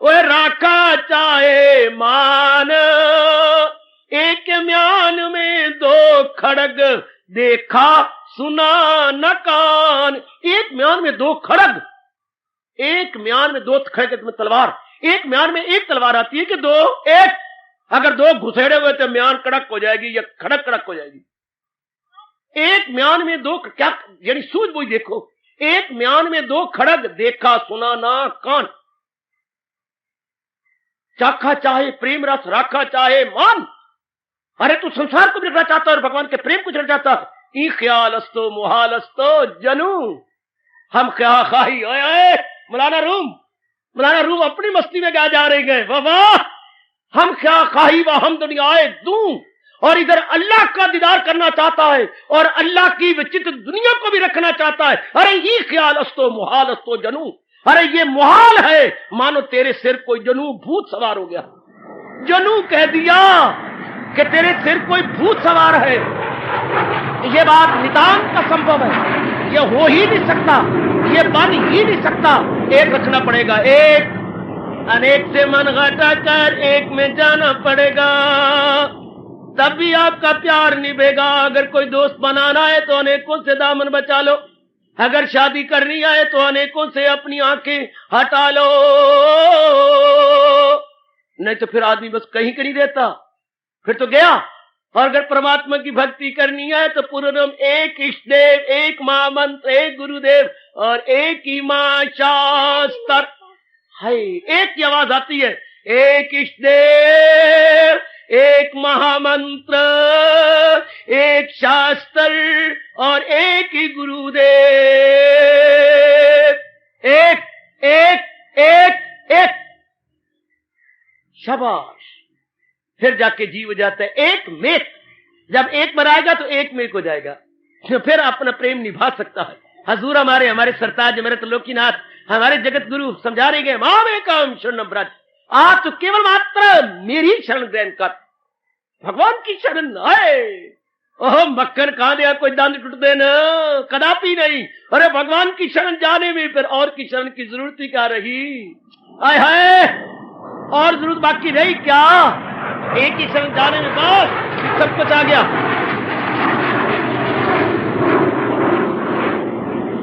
और राखा चाहे मान, एक म्यान में दो खड़ग देखा सुना न कान। एक म्यान में दो खड़ग, एक म्यान में दो खड़ग में तलवार, एक म्यान में एक तलवार आती है कि दो, एक अगर दो घुसेड़े हुए तो म्यान कड़क हो जाएगी या खड़क कड़क हो जाएगी। एक म्यान में दो, क्या यानी सूझबूझ देखो, एक म्यान में दो खड़ग देखा सुना ना कान। चाखा चाहे प्रेम रस राखा चाहे मान। अरे तू संसार को भी रखना चाहता है और भगवान के प्रेम को रखना चाहता है। ई ख्याल अस्तो मुहाल अस्तो जनू, हम क्या खाही। ओए मौलाना रूम अपनी मस्ती में क्या जा रहे गए, वाह, हम क्या खाही व हम दुनियाए दूं। और इधर अल्लाह का दीदार करना चाहता है और अल्लाह की विचित्र दुनिया को भी रखना चाहता है। अरे ये ख्याल अस्तो मुहाल अस्तो जनू, अरे ये मुहाल है, मानो तेरे सिर कोई जनू भूत सवार हो गया। जनू कह दिया कि तेरे सिर कोई भूत सवार है। ये बात नितांत असंभव है, ये हो ही नहीं सकता, ये बन ही नहीं सकता। एक रखना पड़ेगा, एक अनेक से मन घटा कर एक में जाना पड़ेगा, तब भी आपका प्यार निभेगा। अगर कोई दोस्त बनाना है तो अनेकों से दामन बचा लो, अगर शादी करनी है तो अनेकों से अपनी आंखें हटा लो, नहीं तो फिर आदमी बस कहीं के नहीं रहता, फिर तो गया। और अगर परमात्मा की भक्ति करनी है तो पूर्णम एक इष्ट देव, एक महामंत्र, एक गुरुदेव और एक ही मां शास्त्र है। एक की आवाज आती है, एक इष्ट देव, एक महामंत्र, एक शास्त्र और एक ही गुरुदेव। एक एक एक एक, शाबाश। फिर जाके जीव जाता है एक मेक, जब एक बनाएगा तो एक मेक हो जाएगा, तो फिर अपना प्रेम निभा सकता है। हजूर हमारे सरताज हमारे त्रिलोकीनाथ, हमारे जगत गुरु समझा रहे गए, माम एकम शरणम व्रज, आज तो केवल मात्र मेरी शरण ग्रहण कर, भगवान की शरण आए। ओह मक्खन खा दिया कोई दंद टूट देना, कदापि नहीं। अरे भगवान की शरण जाने में फिर और की शरण की जरूरत ही क्या रही। आय हाय, और जरूरत बाकी रही क्या, एक ही शरण जाने में बस सब कुछ आ गया।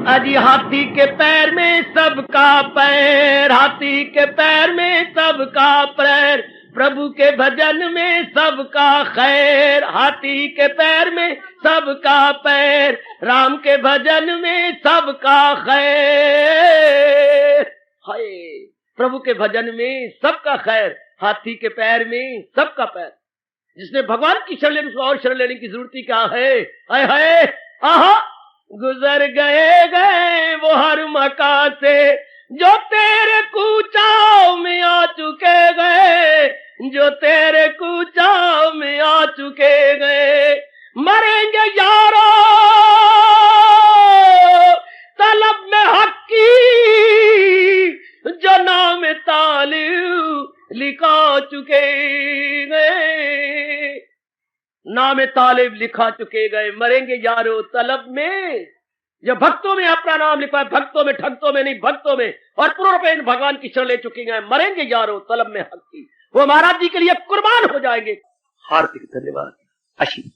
अजी हाथी के पैर में सबका पैर, हाथी के पैर में सबका पैर, प्रभु के भजन में सबका खैर, हाथी के पैर में सबका पैर, राम के भजन में सबका खैर। हाय, प्रभु के भजन में सबका खैर, हाथी के पैर में सबका पैर। जिसने भगवान की शरण लेने, उसको और शरण लेने की जरूरत ही क्या है। हाय हाय, आहा, गुजर गए वो हर मकान से जो तेरे कूचाव में आ चुके गए, जो तेरे कूचाव में आ चुके गए। मरेंगे यारो तलब में हक की, जो नाम तालिब लिखा चुके गए, नाम तालिब लिखा चुके गए। मरेंगे यारो तलब में, जो भक्तों में अपना नाम लिखा है, भक्तों में, ठगतों में नहीं, भक्तों में, और पूर्ण रूप में भगवान की शरण ले चुके हैं। मरेंगे यारो तलब में हक की, वो महाराज जी के लिए कुर्बान हो जाएंगे। हार्दिक धन्यवाद। आशीष।